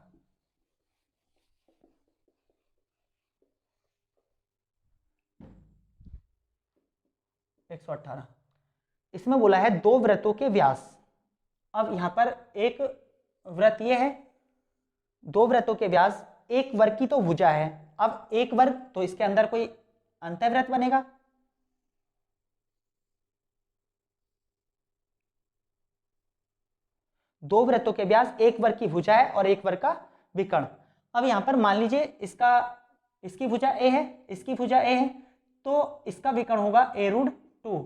इसमें बोला है दो वृत्तों के व्यास। अब यहां पर एक वृत्त ये है, दो वृत्तों के व्यास एक वर्ग की तो भुजा है। अब एक वर्ग तो इसके अंदर कोई अंतःवृत्त बनेगा, दो वृत्तों के व्यास एक वर्ग की भुजा है और एक वर्ग का विकर्ण। अब यहां पर मान लीजिए इसकी भुजा ए है, इसकी भुजा ए है, तो इसका विकर्ण होगा a√2।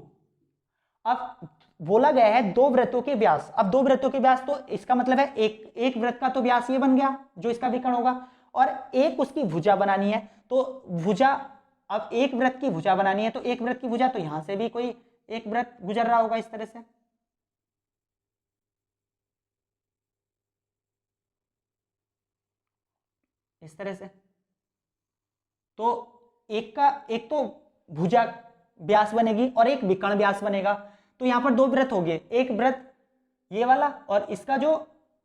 अब बोला गया है दो वृत्तों के व्यास। अब दो वृत्तों के व्यास तो इसका मतलब है एक वृत्त का तो व्यास ये बन गया जो इसका विकर्ण होगा, और एक उसकी भुजा बनानी है। तो भुजा, अब एक वृत्त की भुजा बनानी है तो एक वृत्त की भुजा, तो यहां से भी कोई एक वृत्त गुजर रहा होगा इस तरह से। इस तरह से तो एक तो भुजा व्यास बनेगी और एक विकर्ण व्यास बनेगा। तो यहां पर दो वृत्त हो गए, एक वृत्त ये वाला और इसका जो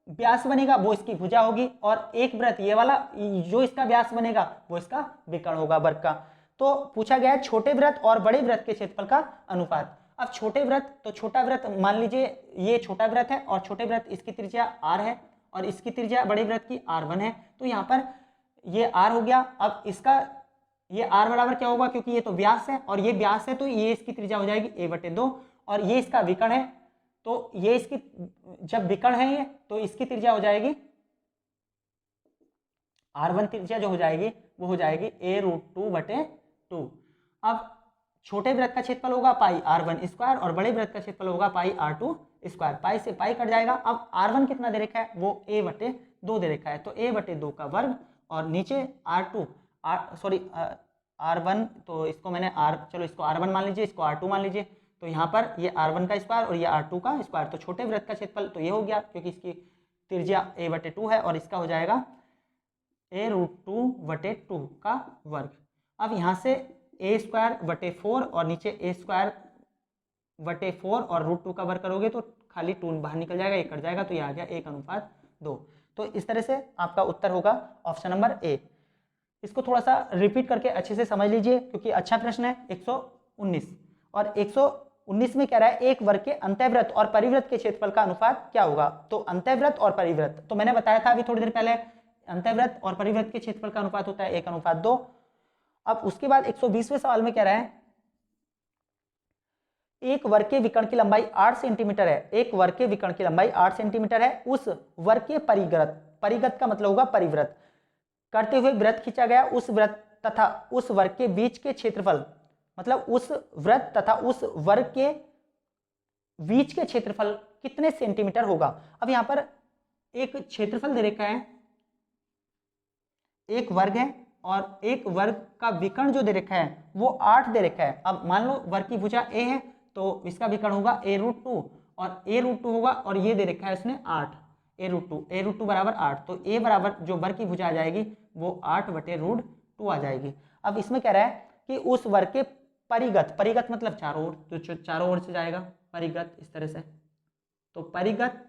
व्यास बनेगा वो इसकी भुजा होगी, और एक वृत्त ये वाला जो इसका व्यास बनेगा वो इसका विकर्ण होगा वर्ग का। तो पूछा गया है छोटे वृत्त और बड़े वृत्त के क्षेत्रफल का अनुपात। अब छोटे वृत्त, तो छोटा वृत्त मान लीजिए ये छोटा वृत्त है और छोटे वृत्त इसकी त्रिज्या r है और इसकी त्रिज्या बड़े वृत्त की r1 है। तो यहाँ पर ये r हो गया। अब इसका ये r बराबर क्या होगा, क्योंकि ये तो व्यास है और ये व्यास है तो ये इसकी त्रिज्या हो जाएगी a/2, और ये इसका विकर्ण है तो ये इसकी, जब विकर्ण है ये तो इसकी त्रिज्या हो जाएगी r1, त्रिज्या जो हो जाएगी वो हो जाएगी a√2/2। अब छोटे वृत्त का क्षेत्रफल होगा πr1² और बड़े वृत्त का क्षेत्रफल होगा πr2²। पाई से पाई कट जाएगा। अब r1 कितना दे रखा है, वो a/2 दे रखा है, तो a/2 का वर्ग, और नीचे r1, तो इसको मैंने चलो इसको r1 मान लीजिए, इसको r2 मान लीजिए। तो यहाँ पर ये r1 का स्क्वायर और ये r2 का स्क्वायर, तो छोटे वृत्त का क्षेत्रफल तो ये हो गया क्योंकि इसकी त्रिज्या a/2 है, और इसका हो जाएगा a√2/2 का वर्ग। अब यहाँ से a²/4 और नीचे a²/4 और √2 का वर्ग करोगे तो खाली 2 बाहर निकल जाएगा, 1 कट जाएगा, तो ये आ गया 1:2। तो इस तरह से आपका उत्तर होगा ऑप्शन नंबर ए। इसको थोड़ा सा रिपीट करके अच्छे से समझ लीजिए क्योंकि अच्छा प्रश्न है। 119 और 119 में कह रहा है एक वर्ग के अंतःवृत्त और परिवृत्त के क्षेत्रफल का अनुपात क्या होगा। तो अंतःवृत्त और परिवृत्त तो मैंने बताया था अभी थोड़ी देर पहले, अंतःवृत्त और परिवृत्त के क्षेत्रफल का अनुपात होता है 1:2। अब उसके बाद 120वें सवाल में कह रहा है एक वर्ग के विकर्ण की लंबाई 8 सेंटीमीटर है, एक वर्ग के विकर्ण की लंबाई 8 सेंटीमीटर है, उस वर्ग के परिगत का मतलब होगा परिवृत्त करते हुए वृत्त खींचा गया, उस वृत्त तथा उस वर्ग के बीच के क्षेत्रफल, मतलब उस वृत्त तथा उस वर्ग के बीच के क्षेत्रफल कितने सेंटीमीटर होगा। अब यहां पर एक क्षेत्रफल दे रखा है, एक वर्ग है और एक वर्ग का विकर्ण जो दे रखा है वो 8 दे रखा है। अब मान लो वर्ग की भुजा a है तो इसका विकर्ण होगा a√2 और a√2 होगा, और ये दे रखा है उसने 8, a√2 बराबर 8, तो a बराबर जो वर्ग की भुजा आ जाएगी वो 8/√2 आ जाएगी। अब इसमें कह रहा है कि उस वर्ग के परिगत, परिगत मतलब चारों ओर, तो चारों ओर से जाएगा परिगत इस तरह से, तो परिगत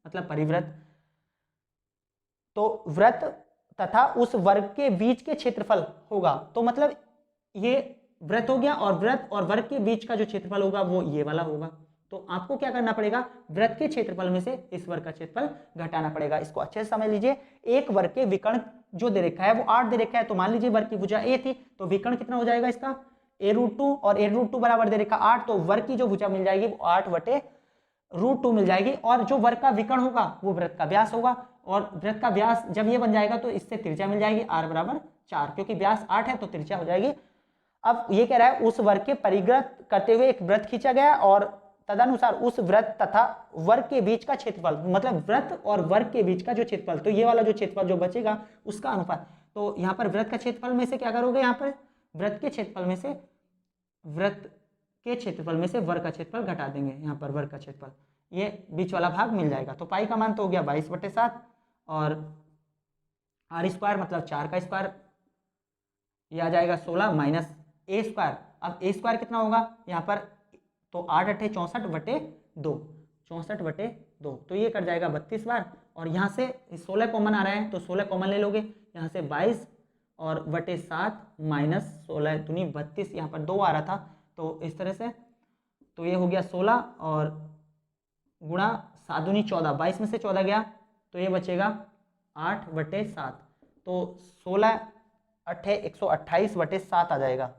मतलब परिवृत्त, तो वृत्त तथा उस वर्ग के बीच के क्षेत्रफल होगा, तो मतलब ये वृत्त हो गया और वृत्त और वर्ग के बीच का जो क्षेत्रफल होगा वो ये वाला होगा। तो आपको क्या करना पड़ेगा, वृत्त के क्षेत्रफल में से इस वर्ग का क्षेत्रफल घटाना पड़ेगा। इसको अच्छे से समझ लीजिए, एक वर्ग के विकर्ण जो दे रखा है वो 8 दे रखा है, तो मान लीजिए वर्ग की भुजा a थी, तो विकर्ण कितना हो जाएगा इसका a√2, और a√2 बराबर दे रखा 8, तो वर्ग की जो भुजा मिल जाएगी वो 8/√2 मिल जाएगी, और जो वर्ग का विकर्ण होगा वो वृत्त का व्यास होगा, और वृत्त का व्यास जब ये बन जाएगा तो इससे त्रिज्या मिल जाएगी r बराबर 4, क्योंकि व्यास 8 है तो त्रिज्या हो जाएगी। अब ये कह रहा है उस वर्ग के परिग्रत करते हुए एक वृत्त खींचा गया और तदनुसार उस वृत्त तथा वर्ग के बीच का क्षेत्रफल, मतलब वृत्त और वर्ग के बीच का जो क्षेत्रफल, तो ये वाला जो क्षेत्रफल जो बचेगा उसका अनुपात, तो यहाँ पर वृत्त का क्षेत्रफल में से क्या करोगे, यहाँ पर वृत्त के क्षेत्रफल में से वर्ग का क्षेत्रफल घटा देंगे, यहाँ पर वर्ग का क्षेत्रफल, ये बीच वाला भाग मिल जाएगा। तो पाई का मान तो हो गया 22/7 और r² मतलब 4 का स्क्वायर, ये आ जाएगा 16 माइनस a²। अब a² कितना होगा यहाँ पर, तो 8×8 = 64/2, 64/2, तो ये कट जाएगा 32 बार, और यहाँ से 16 कॉमन आ रहा है तो 16 कॉमन ले लोगे, यहाँ से 22 और /7 माइनस 16 दूनी 32, यहाँ पर 2 आ रहा था तो इस तरह से, तो ये हो गया 16 और गुणा 7 दूनी 14, 22 में से 14 गया तो ये बचेगा 8/7, तो 16×8 = 128/7 आ जाएगा,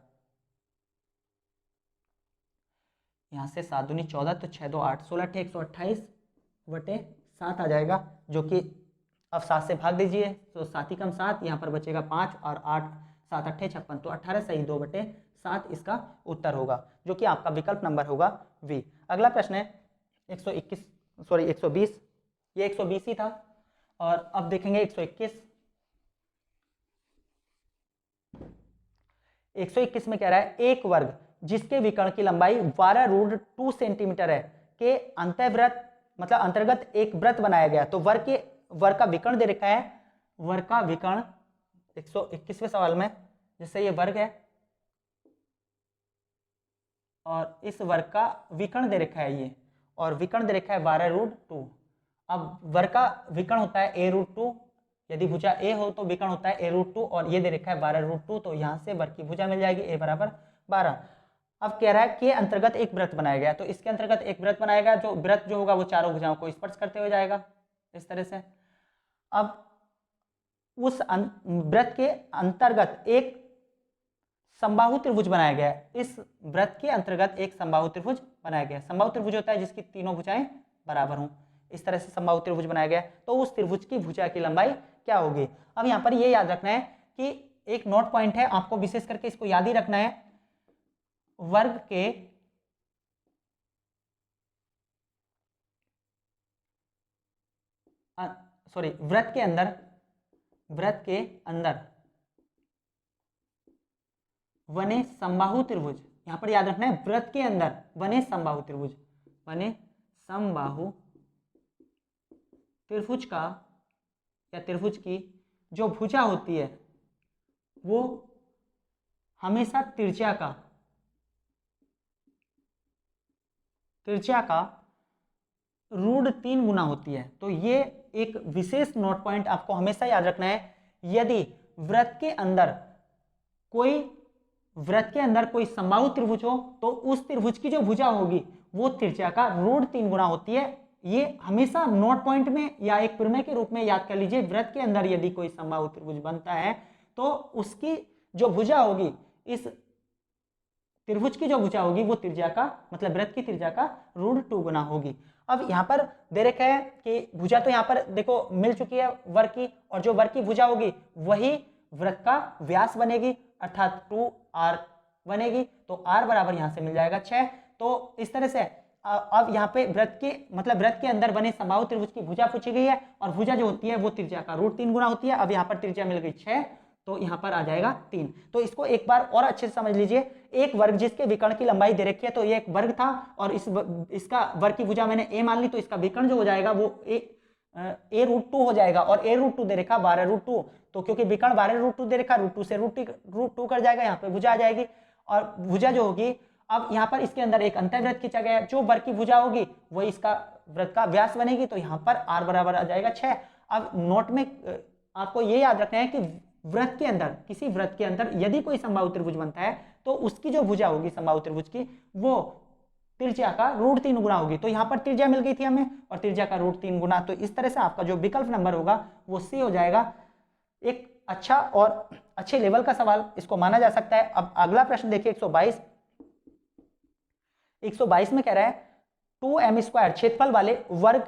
यहाँ से 7 दूनी 14 तो 6 2 8, 16×8 = 128/7 आ जाएगा, जो कि अब 7 से भाग दीजिए तो 7 ही कम 7, यहाँ पर बचेगा 5 और 8 7 8 56, तो 18 सही 2/7 इसका उत्तर होगा, जो कि आपका विकल्प नंबर होगा V। अगला प्रश्न है 120, ये 120 ही था, और अब देखेंगे 121 में कह रहा है एक वर्ग जिसके विकर्ण की लंबाई 12√2 सेंटीमीटर है के अंतर्वृत्त मतलब अंतर्गत एक वृत्त बनाया गया, तो वर्ग का विकर्ण दे रखा है, वर्ग का विकर्ण 121वें सवाल में, जैसे ये वर्ग है और इस वर्ग का विकर्ण दे रखा है ये, और विकर्ण दे रखा है 12√2। अब वर्ग का विकर्ण होता है a√2, यदि भुजा a हो तो विकर्ण होता है a√2, और ये दे रखा है 12√2, तो यहाँ से वर्ग की भुजा मिल जाएगी a बराबर 12। अब कह रहा है कि अंतर्गत एक वृत्त बनाया गया, तो इसके अंतर्गत एक वृत्त बनाया गया, जो वृत्त जो होगा वो चारों भुजाओं को स्पर्श करते हुए जाएगा इस तरह से। अब उस वृत्त के अंतर्गत एक समबाहु त्रिभुज बनाया गया है, इस वृत्त के अंतर्गत एक समबाहु त्रिभुज बनाया गया है। समबाहु त्रिभुज होता है जिसकी तीनों भुजाएं बराबर हों, इस तरह से समबाहु त्रिभुज बनाया गया है, तो उस त्रिभुज की भुजा की लंबाई क्या होगी। अब यहाँ पर ये याद रखना है कि एक नोट पॉइंट है, आपको विशेष करके इसको याद ही रखना है, वर्ग के वृत्त के अंदर बने समबाहु त्रिभुज, यहां पर याद रखना है वृत्त के अंदर बने समबाहु त्रिभुज, त्रिभुज का या त्रिभुज की जो भुजा होती है वो हमेशा त्रिज्या का √3 गुना होती है। तो ये एक विशेष नोट पॉइंट आपको हमेशा याद रखना है, यदि वृत्त के अंदर कोई समबाहु त्रिभुज हो तो उस त्रिभुज की जो भुजा होगी वो त्रिज्या का √3 गुना होती है। ये हमेशा नोट पॉइंट में या एक प्रमेय के रूप में याद कर लीजिए, वृत्त के अंदर यदि कोई समबाहु त्रिभुज बनता है तो उसकी जो भुजा होगी, इस त्रिभुज की जो भुजा होगी वो त्रिज्या का मतलब वृत्त की त्रिज्या का √2 गुना होगी। अब यहाँ पर दे रखा है कि भुजा तो यहाँ पर देखो मिल चुकी है वर्ग की, और जो वर्ग की भुजा होगी वही वृत्त का व्यास बनेगी, अर्थात 2r बनेगी, तो r बराबर यहाँ से मिल जाएगा 6। तो इस तरह से अब यहाँ पे वृत्त के अंदर बने समबाहु त्रिभुज की भुजा पूछी गई है, और भुजा जो होती है वो त्रिज्या का √3 गुना होती है। अब यहाँ पर त्रिज्या मिल गई 6, तो यहाँ पर आ जाएगा 3। तो इसको एक बार और अच्छे से समझ लीजिए, एक वर्ग जिसके विकर्ण की लंबाई दे रखी है, तो ये एक वर्ग था और इसका वर्ग की भुजा मैंने a मान ली, तो इसका विकर्ण जो हो जाएगा वो a√2 हो जाएगा, और a√2 दे रखा 12√2, तो क्योंकि विकर्ण 12√2 दे रखा, √2 से √2 कर जाएगा, यहाँ पे भुजा आ जाएगी, और भुजा जो होगी, अब यहाँ पर इसके अंदर एक अंतःवृत्त खींचा गया है, जो वर्ग की भुजा होगी वही इसका वृत्त का व्यास बनेगी, तो यहाँ पर r बराबर आ जाएगा 6। अब नोट में आपको ये याद रखना है कि वृत्त के अंदर, किसी वृत्त के अंदर यदि कोई समबाहु त्रिभुज बनता है तो उसकी जो भुजा होगी समबाहु त्रिभुज की, वो त्रिज्या का √3 गुना होगी। तो यहाँ पर त्रिज्या मिल गई थी हमें और त्रिज्या का √3 गुना, तो इस तरह से आपका जो विकल्प नंबर होगा वो सी हो जाएगा। एक अच्छा और अच्छे लेवल का सवाल इसको माना जा सकता है। अब अगला प्रश्न देखिए 122 में कह रहा है 2m² क्षेत्रफल वाले वर्ग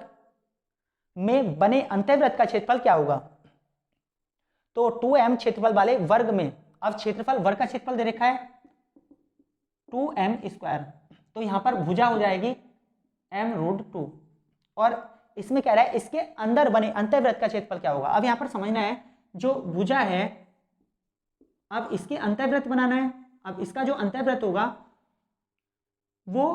में बने अंतःवृत्त का क्षेत्रफल क्या होगा। तो 2m क्षेत्रफल वाले वर्ग में, अब क्षेत्रफल वर्ग का क्षेत्रफल दे रखा है 2m², तो यहां पर भुजा हो जाएगी m√2 और इसमें कह रहा है इसके अंदर बने अंतःवृत्त का क्षेत्रफल क्या होगा। अब यहां पर समझना है, जो भुजा है अब इसके अंतःवृत्त बनाना है। अब इसका जो अंतःवृत्त होगा वो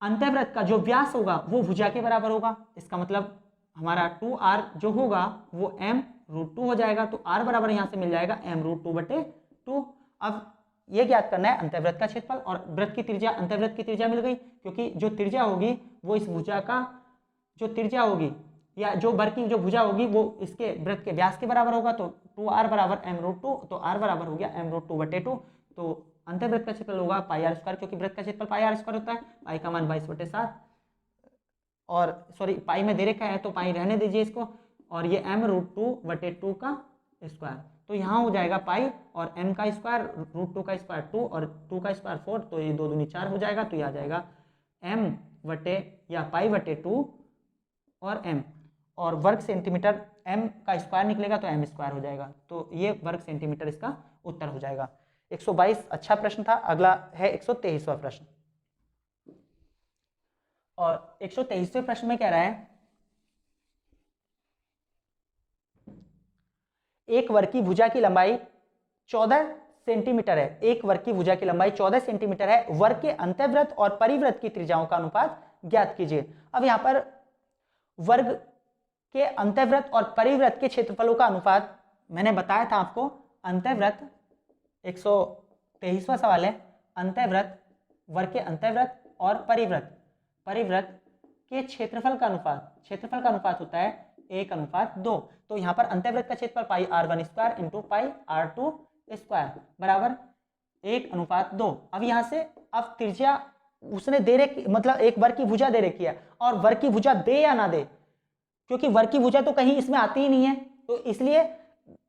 अंतःवृत्त का जो व्यास होगा वो भुजा के बराबर होगा। इसका मतलब हमारा 2r जो होगा वो m√2 हो जाएगा, तो r बराबर यहां से मिल जाएगा m√2/2। अब ये ज्ञात करना है अंतःवृत्त का क्षेत्रफल और वृत्त की त्रिज्या, अंतःवृत्त की त्रिज्या मिल गई, क्योंकि जो त्रिज्या होगी वो इस भुजा का जो त्रिज्या होगी या जो वर्ग की जो भुजा होगी वो इसके वृत्त के व्यास के बराबर होगा, तो 2r बराबर m√2, तो r बराबर हो गया m√2/2। तो अंतःवृत्त का क्षेत्रफल होगा πr², क्योंकि वृत्त का क्षेत्रफल πr² होता है, पाई का मान 22/7 और सॉरी पाई में दे रखा है तो पाई रहने दीजिए इसको, और ये m√2/2 का स्क्वायर, तो यहाँ हो जाएगा पाई और m का स्क्वायर √2 का स्क्वायर 2 और 2 का स्क्वायर 4, तो ये 2 दूनी 4 हो जाएगा, तो ये आ जाएगा π/2 और m, और वर्ग सेंटीमीटर m का स्क्वायर निकलेगा तो m² हो जाएगा, तो ये वर्ग सेंटीमीटर इसका उत्तर हो जाएगा। 122 अच्छा प्रश्न था। अगला है 123वां प्रश्न, और 123वें प्रश्न में कह रहा है एक वर्ग की भुजा की लंबाई 14 सेंटीमीटर है, एक वर्ग की भुजा की लंबाई 14 सेंटीमीटर है, वर्ग के अंतःवृत्त और परिवृत्त की त्रिज्याओं का अनुपात ज्ञात कीजिए। अब यहां पर वर्ग के अंतःवृत्त और परिवृत्त के क्षेत्रफलों का अनुपात मैंने बताया था आपको, अंतःवृत्त 123वां सवाल है, अंतःवृत्त, वर्ग के अंतःवृत्त और परिवृत्त के क्षेत्रफल का अनुपात होता है 1:2। तो यहाँ पर अंतःवृत्त का क्षेत्रफल πr1² इंटू πr2² बराबर 1:2। अब यहाँ से अब त्रिज्या उसने दे रखी, मतलब एक वर्ग की भुजा दे रखी है, और वर्ग की भुजा दे या ना दे, क्योंकि वर्ग की भुजा तो कहीं इसमें आती ही नहीं है, तो इसलिए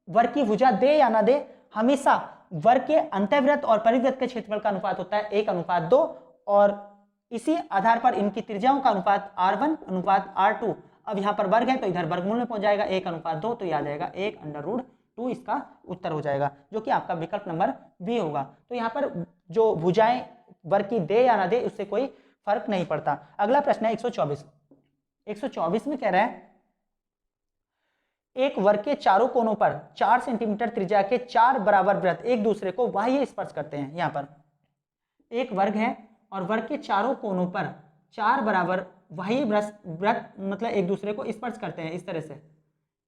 वर्ग की भुजा दे या ना दे, हमेशा वर्ग के अंतःवृत्त और परिवृत्त के क्षेत्रफल का अनुपात होता है 1:2, और इसी आधार पर इनकी त्रिज्याओं का अनुपात r1:r2। अब यहाँ पर वर्ग है तो इधर वर्गमूल में पहुंच जाएगा 1:2, तो यह आ जाएगा 1√2 इसका उत्तर हो जाएगा, जो कि आपका विकल्प नंबर बी होगा। तो यहाँ पर जो भुजाएं वर्ग की दे या ना दे उससे कोई फर्क नहीं पड़ता। अगला प्रश्न है 124 में कह रहा है एक वर्ग के चारों कोनों पर 4 सेंटीमीटर त्रिज्या के 4 बराबर वृत्त एक दूसरे को बाह्य स्पर्श करते हैं। यहाँ पर एक वर्ग है और वर्ग के चारों कोनों पर 4 बराबर बाह्य वृत्त मतलब एक दूसरे को स्पर्श करते हैं। इस तरह से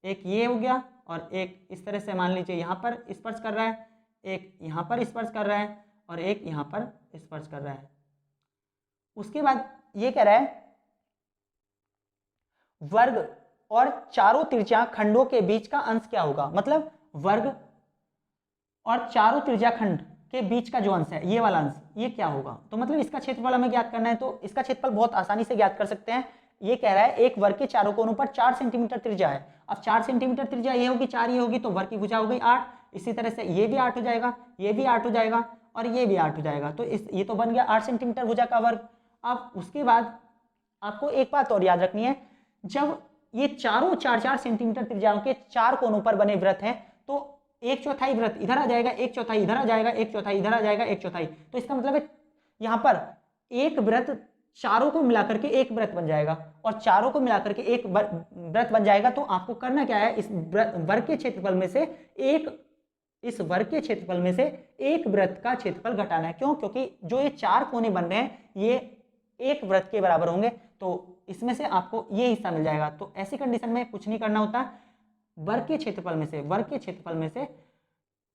एक ये हो गया और एक इस तरह से मान लीजिए यहाँ पर स्पर्श कर रहा है, एक यहाँ पर स्पर्श कर रहा है और एक यहाँ पर स्पर्श कर रहा है। उसके बाद ये कह रहा है वर्ग और चारों त्रिज्या खंडों के बीच का अंश क्या होगा। मतलब वर्ग और चारों त्रिज्या खंड के बीच का जो अंश है, ये वाला अंश, ये क्या होगा। तो मतलब इसका क्षेत्रफल हमें ज्ञात करना है, तो इसका क्षेत्रफल बहुत आसानी से ज्ञात कर सकते हैं। ये कह रहा है एक वर्ग के चारों कोनों पर 4 सेंटीमीटर त्रिज्या है। अब 4 सेंटीमीटर त्रिज्या ये होगी, 4 ये होगी, तो वर्ग की भुजा हो गई 8। इसी तरह से ये भी 8 हो जाएगा, ये भी 8 हो जाएगा और ये भी 8 हो जाएगा। तो ये तो बन गया 8 सेंटीमीटर भुजा का वर्ग। अब उसके बाद आपको एक बात और याद रखनी है, जब ये चारों 4-4 सेंटीमीटर त्रिज्याओं के 4 कोनों पर बने वृत्त हैं, तो 1/4 वृत्त इधर आ जाएगा, 1/4 इधर आ जाएगा, 1/4 इधर आ जाएगा, 1/4। तो इसका मतलब है यहाँ पर एक वृत्त चारों को मिलाकर के एक वृत्त बन जाएगा और चारों को मिलाकर के एक वृत्त बन जाएगा। तो आपको करना क्या है, इस वर्ग के क्षेत्रफल में से एक वृत्त का क्षेत्रफल घटाना है। क्यों? क्योंकि जो ये 4 कोने बन रहे हैं ये एक वृत्त के बराबर होंगे, तो इसमें से आपको ये हिस्सा मिल जाएगा। तो ऐसी कंडीशन में कुछ नहीं करना होता, वर्ग के क्षेत्रफल में से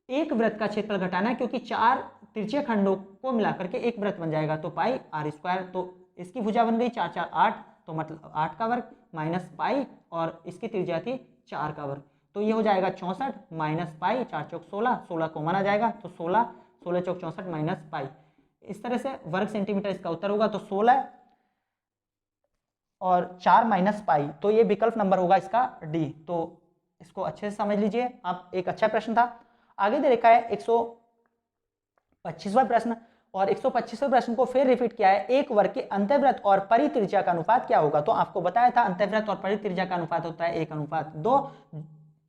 एक वृत्त का क्षेत्रफल घटाना है, क्योंकि 4 तिरछे खंडों को मिलाकर के एक वृत्त बन जाएगा, तो पाई आर स्क्वायर, तो इसकी भुजा बन गई 4 4 8, तो मतलब 8 का वर्ग माइनस पाई, और इसकी त्रिज्या थी 4 का वर्ग, तो ये हो जाएगा 64 माइनस पाई, 4 चौक 16, 16 कॉमन आ जाएगा, तो 16, 16 चौक 64 माइनस पाई, इस तरह से वर्ग सेंटीमीटर इसका उत्तर होगा। तो 16 और 4 माइनस पाई, तो ये विकल्प नंबर होगा इसका डी। तो इसको अच्छे से समझ लीजिए आप, एक अच्छा प्रश्न था। आगे दे रखा है 125वां प्रश्न, और 125वें प्रश्न को फिर रिपीट किया है, एक वर्ग के अंतर्वृत्त और परित्रिज्या का अनुपात क्या होगा। तो आपको बताया था अंतर्वृत्त और परित्रिज्या का अनुपात होता है 1:2,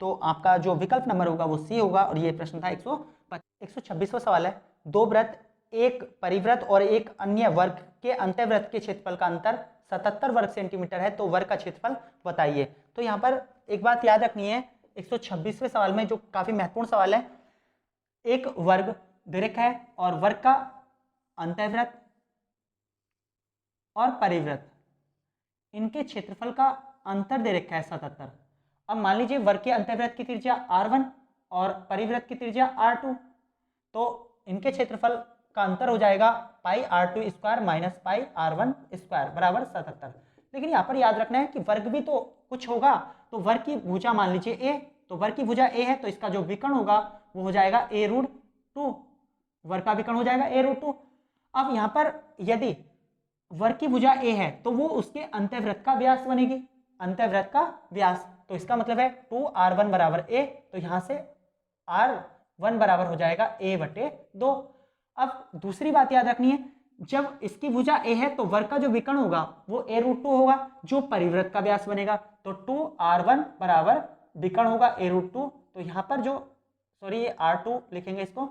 तो आपका जो विकल्प नंबर होगा वो सी होगा। और ये प्रश्न था 126वां सवाल है, दो वृत्त, एक परिवृत्त और एक अन्य वर्ग के अंतर्वृत्त के क्षेत्रफल का अंतर 77 वर्ग सेंटीमीटर है, तो वर्ग का क्षेत्रफल बताइए। तो यहाँ पर एक बात याद रखनी है, 126वें सवाल में जो काफी महत्वपूर्ण सवाल है, एक वर्ग दे रखा है और वर्ग का अंतर्वृत्त और परिवृत्त, इनके क्षेत्रफल का अंतर दे रखा है 77। अब मान लीजिए वर्ग के अंतर्वृत्त की त्रिज्या r1 और परिवृत्त की त्रिज्या r2, तो इनके क्षेत्रफल का अंतर हो जाएगा पाई r2 square minus pi r1 square बराबर 77। लेकिन यहाँ पर याद रखना है कि वर्ग भी तो कुछ होगा, तो वर्ग की भुजा मान लीजिए a, तो वर्ग की भुजा a है, तो इसका जो विकर्ण होगा वो हो जाएगा a√2, वर्ग का विकर्ण हो जाएगा a√2। अब यहाँ पर यदि वर्ग की भुजा a है तो वो उसके अंतर्वृत्त का व्यास बनेगी, अंतर्वृत्त का व्यास, तो इसका मतलब है 2r1 बराबर a, तो यहाँ से r1 बराबर हो जाएगा a/2। अब दूसरी बात याद रखनी है, जब इसकी भुजा a है तो वर्ग का जो विकर्ण होगा वो a√2 होगा, जो परिवृत्त का व्यास बनेगा, तो 2r1 बराबर विकर्ण होगा a√2, तो यहाँ पर जो सॉरी ये r2 लिखेंगे, इसको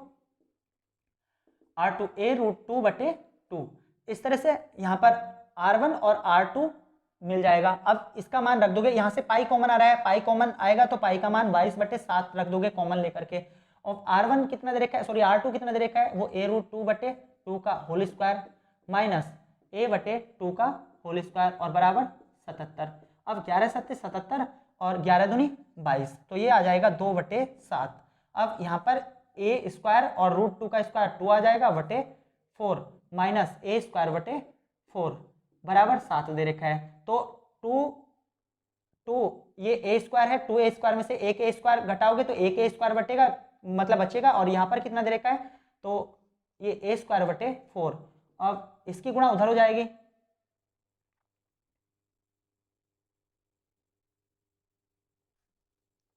r2 a√2/2, इस तरह से यहाँ पर r1 और r2 मिल जाएगा। अब इसका मान रख दोगे, यहाँ से पाई कॉमन आ रहा है, पाई कॉमन आएगा तो पाई का मान 22/7 रख दोगे कॉमन लेकर के, और r1 कितना दे रखा है, सॉरी r2 कितना दे रखा है, वो a√2/2 का होल स्क्वायर माइनस a/2 का होल स्क्वायर और बराबर 77। अब 11 7 77 और 11 दूनी 22, तो ये आ जाएगा 2/7। अब यहाँ पर a स्क्वायर और √2 का स्क्वायर 2 आ जाएगा बटे 4 माइनस a स्क्वायर बटे 4 बराबर 7 दे रखा है, तो 2 ये a स्क्वायर है, 2a स्क्वायर में से एक a स्क्वायर घटाओगे तो एक a स्क्वायर बटेगा, मतलब बचेगा, और यहाँ पर कितना दे रखा है, तो ये a स्क्वायर बटे 4, अब इसकी गुणा उधर हो जाएगी,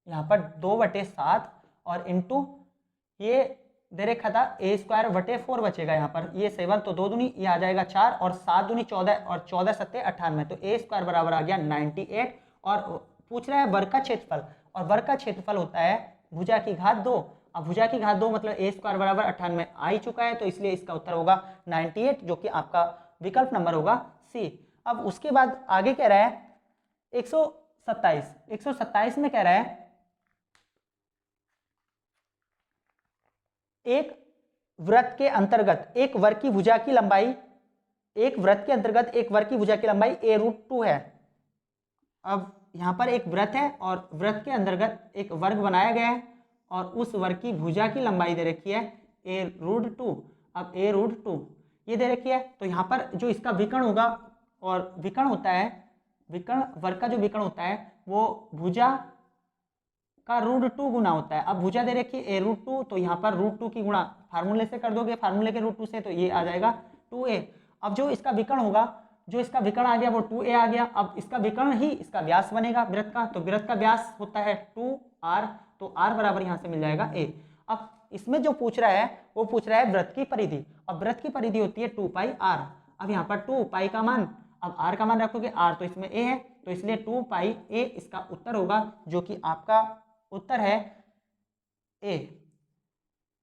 यहाँ पर 2/7 और इंटू ये दे रखा था a स्क्वायर बटे 4 बचेगा, यहाँ पर ये 7, तो 2 दूनी ये आ जाएगा 4 और 7 दूनी 14 और 14 सत्ते 98, तो a स्क्वायर बराबर आ गया 98। और पूछ रहा है वर्ग का क्षेत्रफल, और वर्ग का क्षेत्रफल होता है भुजा की घात 2। अब भुजा की घात 2 मतलब a स्क्वायर बराबर 98 आ ही चुका है, तो इसलिए इसका उत्तर होगा 98, जो कि आपका विकल्प नंबर होगा सी। अब उसके बाद आगे कह रहा है 127 में कह रहा है एक वृत्त के अंतर्गत एक वर्ग की भुजा की लंबाई, एक वृत्त के अंतर्गत एक वर्ग की भुजा की लंबाई a√2 है। अब यहाँ पर एक वृत्त है और वृत्त के अंतर्गत एक वर्ग बनाया गया है, और उस वर्ग की भुजा की लंबाई दे रखी है a√2। अब a√2 ये दे रखी है, तो यहाँ पर जो इसका विकर्ण होगा, और विकर्ण होता है, विकर्ण वर्ग का जो विकर्ण होता है वो भुजा का √2 गुना होता है। अब भुजा दे रखी है a√2, तो यहाँ पर √2 की गुणा फार्मूले से कर दोगे, फार्मूले के √2 से, तो ये आ जाएगा 2a। अब जो इसका विकर्ण होगा, जो इसका विकर्ण आ गया वो 2a आ गया। अब इसका विकर्ण ही इसका व्यास बनेगा वृत्त का, तो वृत्त का व्यास होता है 2r, तो r बराबर यहाँ से मिल जाएगा a। अब इसमें जो पूछ रहा है वो पूछ रहा है वृत्त की परिधि, अब वृत्त की परिधि होती है 2πr। अब यहाँ पर 2π का मान, अब r का मान रखोगे, r तो इसमें a है, तो इसलिए 2πa इसका उत्तर होगा, जो कि आपका उत्तर है ए,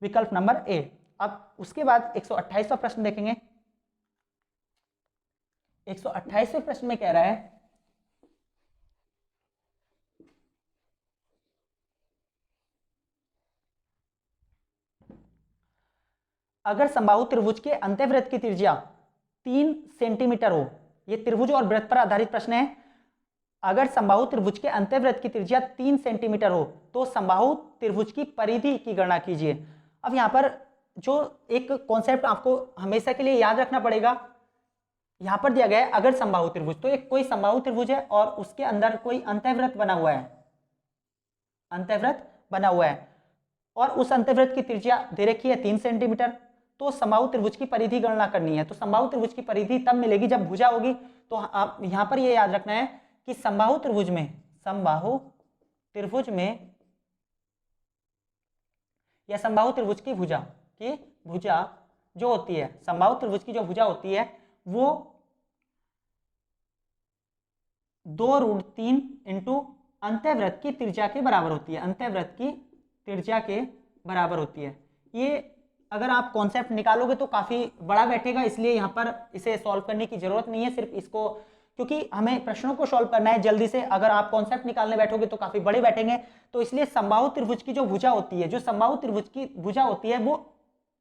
विकल्प नंबर ए। अब उसके बाद 128वां प्रश्न देखेंगे। 128वें प्रश्न में कह रहा है अगर समबाहु त्रिभुज के अंतःवृत्त की त्रिज्या 3 सेंटीमीटर हो, ये त्रिभुज और वृत्त पर आधारित प्रश्न है, अगर समबाहु त्रिभुज के अंतःवृत्त की त्रिज्या 3 सेंटीमीटर हो तो समबाहु त्रिभुज की परिधि की गणना कीजिए। अब यहाँ पर जो एक कॉन्सेप्ट आपको हमेशा के लिए याद रखना पड़ेगा, यहाँ पर दिया गया है अगर समबाहु त्रिभुज, तो एक कोई समबाहु त्रिभुज है और उसके अंदर कोई अंतःवृत्त बना हुआ है, अंतःवृत्त बना हुआ है और उस अंतःवृत्त की त्रिज्या दे रखी है 3 सेंटीमीटर, तो समबाहु त्रिभुज की परिधि गणना करनी है। तो समबाहु त्रिभुज की परिधि तब मिलेगी जब भुजा होगी। तो आप यहां पर ये याद रखना है कि समबाहु त्रिभुज में, समबाहु त्रिभुज में या समबाहु त्रिभुज की भुजा जो होती है, समबाहु त्रिभुज की जो भुजा होती है वो 2√3 इंटू अंतःवृत्त की त्रिज्या के बराबर होती है, अंतःवृत्त की त्रिज्या के बराबर होती है। ये अगर आप कॉन्सेप्ट निकालोगे तो काफी बड़ा बैठेगा, इसलिए यहाँ पर इसे सॉल्व करने की जरूरत नहीं है, सिर्फ इसको, क्योंकि हमें प्रश्नों को सॉल्व करना है जल्दी से। अगर आप कॉन्सेप्ट निकालने बैठोगे तो काफी बड़े बैठेंगे, तो इसलिए समबाहु त्रिभुज की जो भुजा होती है, जो समबाहु त्रिभुज की भुजा होती है, वो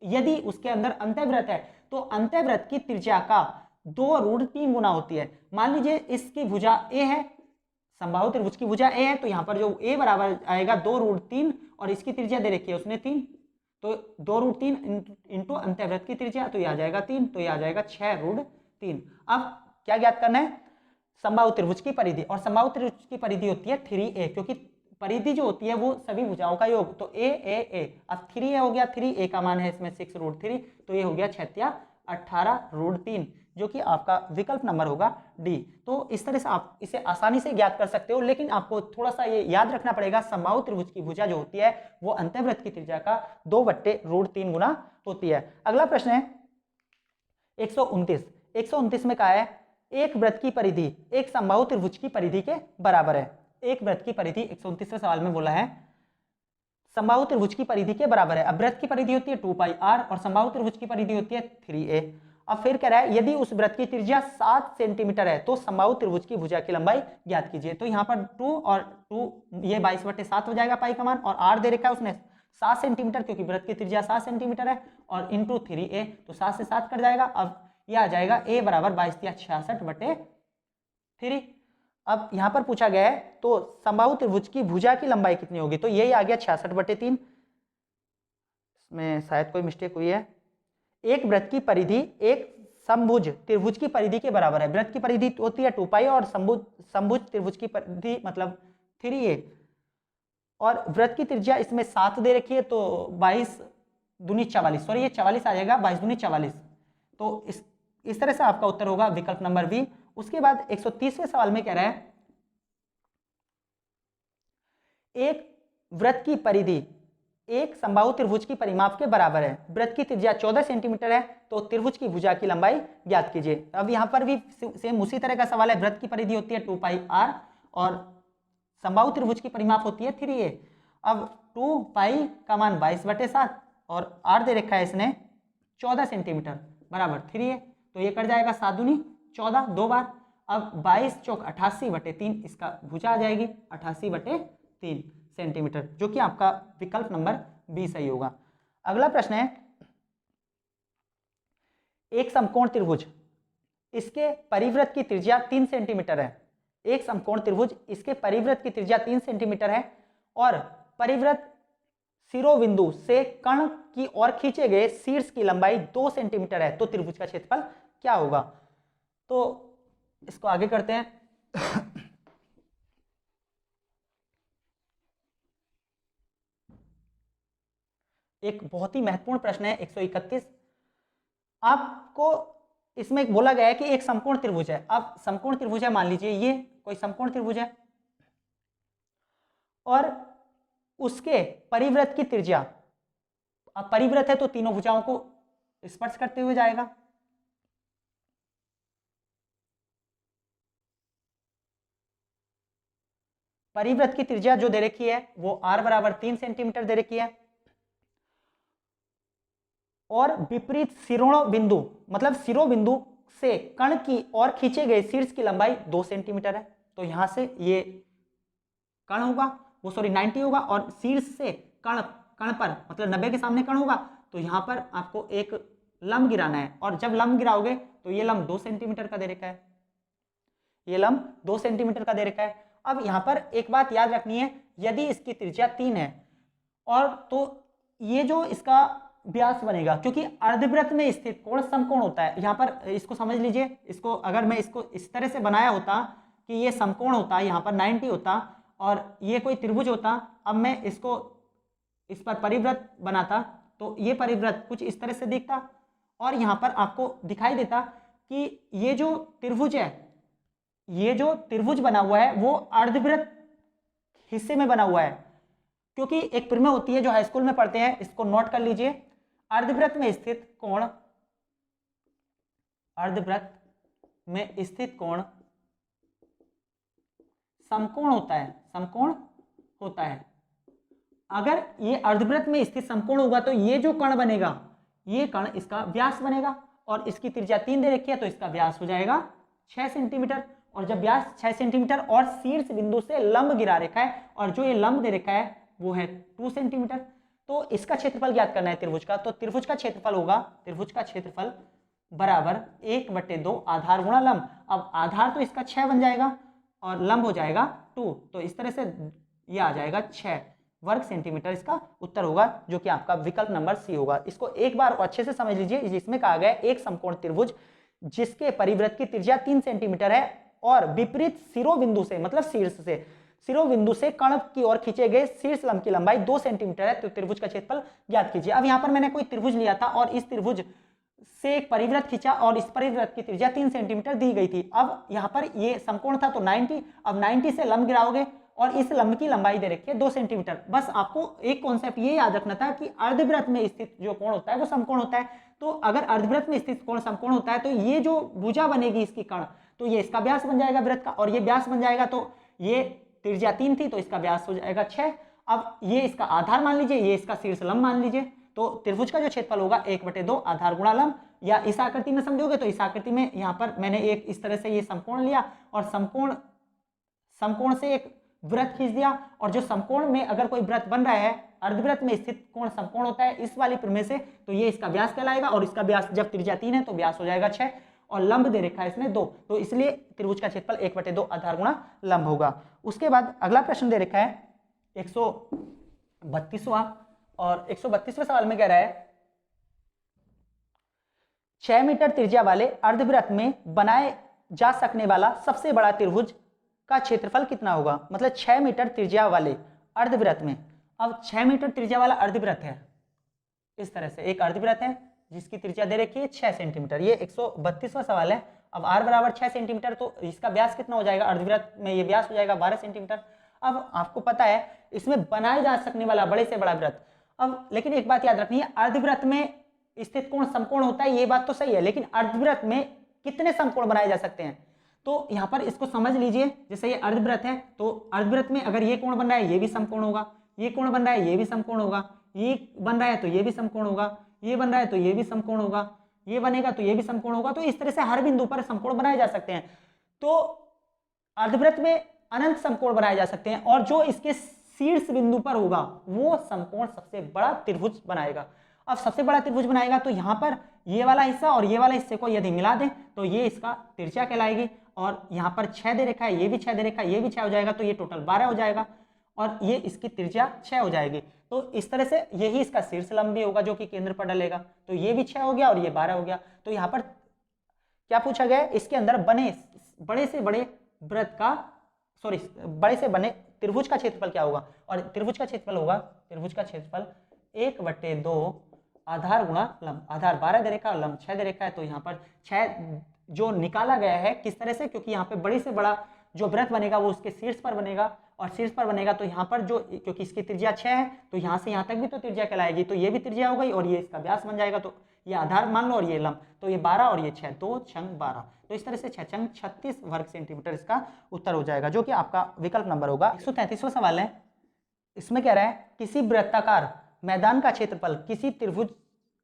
यदि उसके अंदर अंतःवृत्त है तो अंतःवृत्त की त्रिज्या का 2√3 गुना होती है। मान लीजिए इसकी भुजा ए है, समबाहु त्रिभुज की भुजा ए है, तो यहाँ पर जो ए बराबर आएगा 2√3 और इसकी त्रिज्या दे रखी है उसने 3, तो 2√3 इंटू अंतःवृत्त की त्रिज्या, तो ये आ जाएगा 3, तो ये आ जाएगा 6√3। अब क्या ज्ञात करना है? समबाहु त्रिभुज की परिधि, और समबाहु त्रिभुज की परिधि होती है 3a, क्योंकि परिधि जो होती है वो सभी भुजाओं का योग, तो a। अब 3a हो गया, 3a का मान है इसमें 6√3, तो ये हो गया 6 18√3, जो कि आपका विकल्प नंबर होगा डी। तो इस तरह से आप इसे आसानी से ज्ञात कर सकते हो, लेकिन आपको थोड़ा सा ये याद रखना पड़ेगा, समबाहु त्रिभुज की भुजा जो होती है वो अंतःवृत्त की त्रिज्या का 2/√3 गुना होती है। अगला प्रश्न है 129 में कहा है एक वृत्त की परिधि एक समबाहु त्रिभुज की परिधि के बराबर है। एक वृत्त की परिधि 129वें सवाल में बोला है समबाहु त्रिभुज की परिधि के बराबर है। अब वृत्त की परिधि होती है 2πr और समबाहु त्रिभुज की परिधि होती है 3a। अब फिर कह रहा है यदि उस वृत्त की त्रिज्या 7 सेंटीमीटर है तो समबाहु त्रिभुज की भुजा की लंबाई ज्ञात कीजिए। तो यहाँ पर 2 और 2 ये 22/7 हो जाएगा पाई का मान, और r दे रखा है उसने 7 सेंटीमीटर, क्योंकि वृत्त की त्रिज्या 7 सेंटीमीटर है, और इंटू 3a, तो 7 से 7 कट जाएगा। अब यह आ जाएगा a बराबर 22×66/3। अब यहाँ पर पूछा गया है तो समबाहु त्रिभुज की भुजा की लंबाई कितनी होगी, तो यही आ गया 66/3। इसमें शायद कोई मिस्टेक हुई है। एक वृत्त की परिधि एक समभुज त्रिभुज की परिधि के बराबर है। वृत्त की परिधि होती है 2π और समभुज त्रिभुज की परिधि मतलब 3a, और वृत्त की त्रिज्या इसमें 7 दे रखी है, तो 22 दूनी 44, सॉरी ये 44 आ जाएगा, 22 दूनी 44। तो इस तरह से आपका उत्तर होगा विकल्प नंबर बी। उसके बाद 130वें सवाल में कह रहा है एक वृत्त की परिधि एक समबाहु त्रिभुज की परिमाप के बराबर है। वृत्त की त्रिज्या 14 सेंटीमीटर है, तो त्रिभुज की भुजा की लंबाई ज्ञात कीजिए। अब यहाँ पर भी सेम उसी तरह का सवाल है। वृत्त की परिधि होती है 2πr और समबाहु त्रिभुज की परिमाप होती है 3a। अब 2π का मान 22/7 और r दे रखा है इसने 14 सेंटीमीटर बराबर 3a, तो ये कट जाएगा 7 दूनी 14 दो बार। अब 22 चौक 88/3 इसका भुजा आ जाएगी 88/3 सेंटीमीटर, जो कि आपका विकल्प नंबर बी सही होगा। अगला प्रश्न है एक समकोण त्रिभुज इसके परिवृत्त की त्रिज्या 3 सेंटीमीटर है। एक समकोण त्रिभुज इसके परिवृत्त की त्रिज्या 3 सेंटीमीटर है और परिवृत्त शिरोबिंदु से कर्ण की ओर खींचे गए शीर्ष की लंबाई 2 सेंटीमीटर है, तो त्रिभुज का क्षेत्रफल क्या होगा। तो इसको आगे करते हैं। एक बहुत ही महत्वपूर्ण प्रश्न है 131। आपको इसमें बोला गया है कि एक समकोण त्रिभुज है। अब समकोण त्रिभुज है, मान लीजिए ये कोई समकोण त्रिभुज है और उसके परिवृत्त की त्रिज्या, अब परिवृत्त है तो तीनों भुजाओं को स्पर्श करते हुए जाएगा। परिवृत्त की त्रिज्या जो दे रखी है वो r बराबर 3 सेंटीमीटर दे रखी है, और विपरीत शिरोण बिंदु मतलब शिरोबिंदु से कर्ण की ओर खींचे गए शीर्ष की लंबाई 2 सेंटीमीटर है। तो यहां से ये कर्ण होगा, वो सॉरी 90 होगा, और शीर्ष से कर्ण पर मतलब 90 के सामने कर्ण होगा, तो यहां पर आपको एक लंब गिराना है, और जब लंब गिराओगे तो ये लंब 2 सेंटीमीटर का दे रखा है। ये लंब 2 सेंटीमीटर का दे रखा है। अब यहाँ पर एक बात याद रखनी है, यदि इसकी त्रिज्या 3 है और तो ये जो इसका व्यास बनेगा, क्योंकि अर्धवृत्त में स्थित कोण समकोण होता है। यहाँ पर इसको समझ लीजिए, इसको अगर मैं इसको इस तरह से बनाया होता कि ये समकोण होता, यहाँ पर 90 होता और ये कोई त्रिभुज होता, अब मैं इसको इस पर परिवृत्त बनाता तो ये परिवृत्त कुछ इस तरह से दिखता और यहाँ पर आपको दिखाई देता कि ये जो त्रिभुज है, ये जो त्रिभुज बना हुआ है वो अर्धवृत्त हिस्से में बना हुआ है। क्योंकि एक प्रमेय होती है जो हाई स्कूल में पढ़ते हैं, इसको नोट कर लीजिए, अर्धवृत्त में स्थित कोण, अर्धवृत्त में स्थित कोण समकोण होता है, समकोण होता है। अगर ये अर्धवृत्त में स्थित समकोण होगा तो ये जो कण बनेगा, ये कण इसका व्यास बनेगा और इसकी त्रिज्या 3 दे रखी है तो इसका व्यास हो जाएगा 6 सेंटीमीटर। और जब व्यास 6 सेंटीमीटर और शीर्ष बिंदु से लंब गिरा रखा है और जो ये लंब दे रखा है वो है 2 सेंटीमीटर, तो इसका क्षेत्रफल ज्ञात करना है त्रिभुज का। तो त्रिभुज का क्षेत्रफल होगा, त्रिभुज का क्षेत्रफल बराबर 1/2 आधार गुणा लंब। अब आधार तो इसका 6 बन जाएगा और लंब हो जाएगा 2, तो इस तरह से ये आ जाएगा 6 वर्ग सेंटीमीटर, इसका उत्तर होगा जो कि आपका विकल्प नंबर सी होगा। इसको एक बार अच्छे से समझ लीजिए, जिसमें कहा गया एक समकोण त्रिभुज जिसके परिवृत्त की त्रिज्या 3 सेंटीमीटर है और विपरीत शिरोबिंदु से, मतलब शीर्ष से, शिरोबिंदु से कर्ण की ओर खींचे गए शीर्ष लंब की लंबाई 2 सेंटीमीटर है, तो त्रिभुज का क्षेत्रफल ज्ञात कीजिए। अब यहाँ पर मैंने कोई त्रिभुज लिया था और इस त्रिभुज से एक परिवृत्त खींचा और इस परिवृत्त की त्रिज्या 3 सेंटीमीटर दी गई थी। अब यहाँ पर ये समकोण था तो 90, अब 90 से लंब गिराओगे और इस लंब की लंबाई दे रखी है 2 सेंटीमीटर। बस आपको एक कॉन्सेप्ट ये याद रखना था कि अर्धवृत्त में स्थित जो कोण होता है वो समकोण होता है। तो अगर अर्धवृत्त में स्थित कोण समकोण होता है तो ये जो भुजा बनेगी इसकी कर्ण, तो ये इसका व्यास बन जाएगा वृत्त का, और ये व्यास बन जाएगा तो ये त्रिज्या 3 थी तो इसका व्यास हो जाएगा 6। अब ये इसका आधार मान लीजिए, ये इसका शीर्ष लंब मान लीजिए, तो त्रिभुज का जो क्षेत्रफल होगा 1/2 आधार गुणा लंब। या इस आकृति में समझोगे तो इस आकृति में यहाँ पर मैंने एक इस तरह से ये समकोण लिया और समकोण से एक वृत्त खींच दिया, और जो समकोण में अगर कोई वृत्त बन रहा है, अर्धवृत्त में स्थित कोण समकोण होता है इस वाली प्रमेय से, तो ये इसका व्यास कहलाएगा और इसका व्यास जब त्रिज्या 3 है तो व्यास हो जाएगा 6 और लंब दे रखा है इसमें 2, तो इसलिए त्रिभुज का क्षेत्रफल 1/2 आधार गुणा लंब होगा। उसके बाद अगला प्रश्न दे रखा है 132वां, और 132वें सवाल में कह रहा है 6 मीटर त्रिज्या वाले अर्धवृत्त में बनाए जा सकने वाला सबसे बड़ा त्रिभुज का क्षेत्रफल कितना होगा। मतलब 6 मीटर त्रिज्या वाले अर्धवृत्त में, अब 6 मीटर त्रिज्या वाला अर्धवृत्त है, इस तरह से एक अर्धवृत्त है जिसकी त्रिज्या दे रखी है 6 सेंटीमीटर। ये 132वां सवाल है। अब r बराबर 6 सेंटीमीटर, तो इसका व्यास कितना हो जाएगा, अर्धवृत्त में ये व्यास हो जाएगा 12 सेंटीमीटर। अब आपको पता है इसमें बनाया जा सकने वाला बड़े से बड़ा वृत्त। अब लेकिन एक बात याद रखनी है, अर्धवृत्त में स्थित कोण समकोण होता है, ये बात तो सही है, लेकिन अर्धवृत्त में कितने समकोण बनाए जा सकते हैं, तो यहाँ पर इसको समझ लीजिए। जैसे ये अर्धवृत्त है तो अर्धवृत्त में अगर ये कोण बन रहा है ये भी समकोण होगा, ये कोण बन रहा है ये भी समकोण होगा, ये बन रहा है तो ये भी समकोण होगा, ये बन रहा है तो ये भी समकोण होगा, ये बनेगा तो ये भी समकोण होगा। तो इस तरह से हर बिंदु पर समकोण बनाए जा सकते हैं। तो अर्धवृत्त में अनंत समकोण बनाए जा सकते हैं और जो इसके शीर्ष बिंदु पर होगा वो समकोण सबसे बड़ा त्रिभुज बनाएगा। अब सबसे बड़ा त्रिभुज बनाएगा तो यहाँ पर ये वाला हिस्सा और ये वाला हिस्से को यदि मिला दें तो ये इसका त्रिज्या कहलाएगी, और यहाँ पर 6 दे रखा है, ये भी 6 दे रखा है, ये भी 6 हो जाएगा, तो ये टोटल 12 हो जाएगा और ये इसकी त्रिज्या 6 हो जाएगी। तो इस तरह से यही इसका शीर्ष लंब भी होगा जो कि केंद्र पर डलेगा, तो ये भी 6 हो गया और ये 12 हो गया। तो यहाँ पर क्या पूछा गया है, इसके अंदर बने बड़े से बड़े वृत्त का बड़े से बने त्रिभुज का क्षेत्रफल क्या होगा, और त्रिभुज का क्षेत्रफल होगा, त्रिभुज का क्षेत्रफल 1/2 आधार गुणा लंब। आधार 12 दे रखा है और लंब 6 दे रखा है, तो यहाँ पर 6 जो निकाला गया है किस तरह से, क्योंकि यहाँ पे बड़े से बड़ा जो वृत्त बनेगा वो उसके शीर्ष पर बनेगा, और शीर्ष पर बनेगा तो यहाँ पर जो, क्योंकि इसकी त्रिज्या 6 है तो यहाँ से यहाँ तक भी तो त्रिज्या कहलाएगी, तो ये भी त्रिज्या हो गई और ये इसका व्यास बन जाएगा, तो ये आधार मान लो और ये लंब, तो ये 12 और ये 6, 2 छंग 12, तो इस तरह से 6 छंग 36 वर्ग सेंटीमीटर इसका उत्तर हो जाएगा, जो कि आपका विकल्प नंबर होगा। 133वां सवाल है, इसमें कह रहा है किसी वृत्ताकार मैदान का क्षेत्रफल किसी त्रिभुज,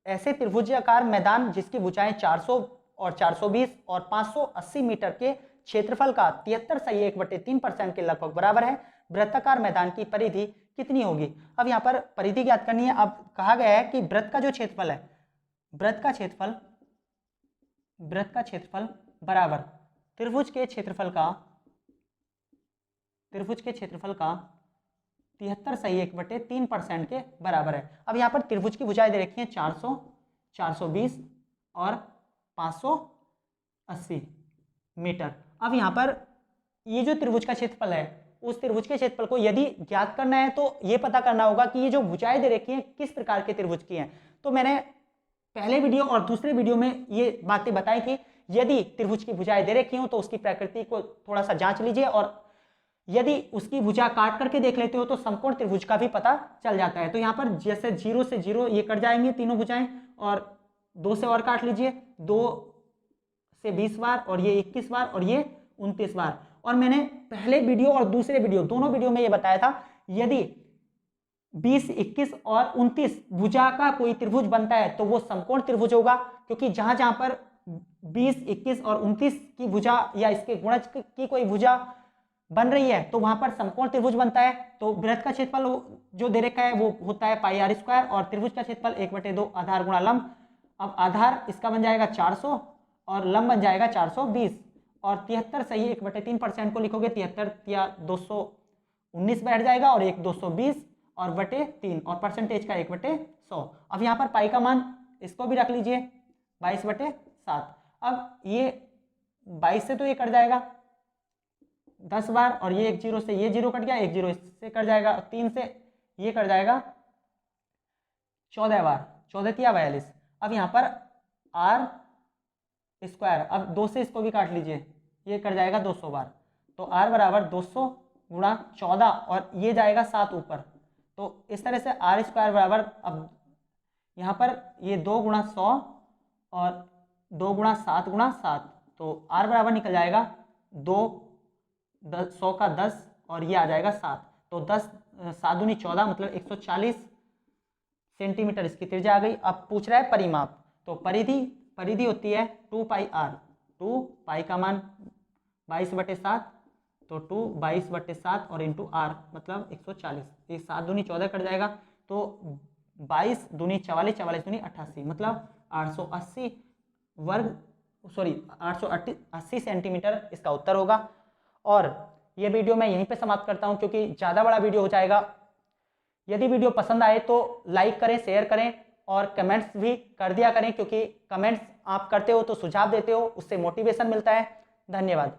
ऐसे त्रिभुजाकार मैदान जिसकी भुजाएं 400 और 420 और 580 मीटर के क्षेत्रफल का 73.1/3% के लगभग बराबर है, वृत्ताकार मैदान की परिधि कितनी होगी। अब यहाँ पर परिधि ज्ञात करनी है। अब कहा गया है कि वृत्त का जो क्षेत्रफल है, वृत्त का क्षेत्रफल बराबर त्रिभुज के क्षेत्रफल का 73 सही 1/3% के बराबर है। अब यहाँ पर त्रिभुज की भुजाएं दे रखी हैं 400, 420 और 580 मीटर। अब यहाँ पर ये जो त्रिभुज का क्षेत्रफल है, उस त्रिभुज के क्षेत्रफल को यदि ज्ञात करना है तो ये पता करना होगा कि ये जो भुजाएं दे रखी हैं किस प्रकार के त्रिभुज की हैं। तो मैंने पहले वीडियो और दूसरे वीडियो में ये बातें बताई थी। यदि त्रिभुज की भुजाएं दे रखी हो तो उसकी प्रकृति को थोड़ा सा जांच लीजिए, और यदि उसकी भुजा काट करके देख लेते हो तो समकोण त्रिभुज का भी पता चल जाता है। तो यहाँ पर जैसे 0 से 0 ये कट जाएंगे तीनों भुजाएं, और 2 से और काट लीजिए, 2 से 20 बार, और ये 21 बार, और ये 29 बार। और मैंने पहले वीडियो और दूसरे वीडियो दोनों वीडियो में ये बताया था, यदि 20, 21 और 29 भुजा का कोई त्रिभुज बनता है तो वो समकोण त्रिभुज होगा, क्योंकि जहां जहां पर 20, 21 और 29 की भुजा या इसके गुणज की कोई भुजा बन रही है तो वहां पर समकोण त्रिभुज बनता है। तो वृत्त का क्षेत्रफल जो दे रखा है वो होता है पाई आर स्क्वायर, और त्रिभुज का क्षेत्रफल 1/2 आधार गुणा लंब। अब आधार इसका बन जाएगा 400 और लंब बन जाएगा 420, और 73 सही 1/3% को लिखोगे 73 या 219 बैठ जाएगा, और 1 220 और बटे 3, और परसेंटेज का 1/100। अब यहाँ पर पाई का मान इसको भी रख लीजिए 22/7। अब ये 22 से तो ये कट जाएगा 10 बार, और ये 1 0 से ये 0 कट गया, 1 0 इससे कट जाएगा, 3 से ये कट जाएगा 14 बार, 14 तिया 42। अब यहाँ पर आर स्क्वायर, अब 2 से इसको भी काट लीजिए, ये कट जाएगा 200 बार। तो आर बराबर 200 गुणा 14, और ये जाएगा 7 ऊपर। तो इस तरह से आर स्क्वायर बराबर, अब यहाँ पर ये 2 गुणा 100 और 2 गुणा 7 गुणा 7, तो आर बराबर निकल जाएगा 2 100 का 10, और ये आ जाएगा 7। तो 10 7 दूनी 14 मतलब 140 सेंटीमीटर इसकी त्रिज्या आ गई। अब पूछ रहा है परिमाप, तो परिधि होती है 2 पाई आर। 2 पाई का मान 22/7, तो 2 22/7 और इंटू आर मतलब 140। ये 7 दूनी 14 कट जाएगा, तो 22 दूनी 44, 44 दूनी 88 मतलब 880 880 सेंटीमीटर इसका उत्तर होगा। और ये वीडियो मैं यहीं पे समाप्त करता हूं क्योंकि ज़्यादा बड़ा वीडियो हो जाएगा। यदि वीडियो पसंद आए तो लाइक करें, शेयर करें, और कमेंट्स भी कर दिया करें, क्योंकि कमेंट्स आप करते हो तो सुझाव देते हो, उससे मोटिवेशन मिलता है। धन्यवाद।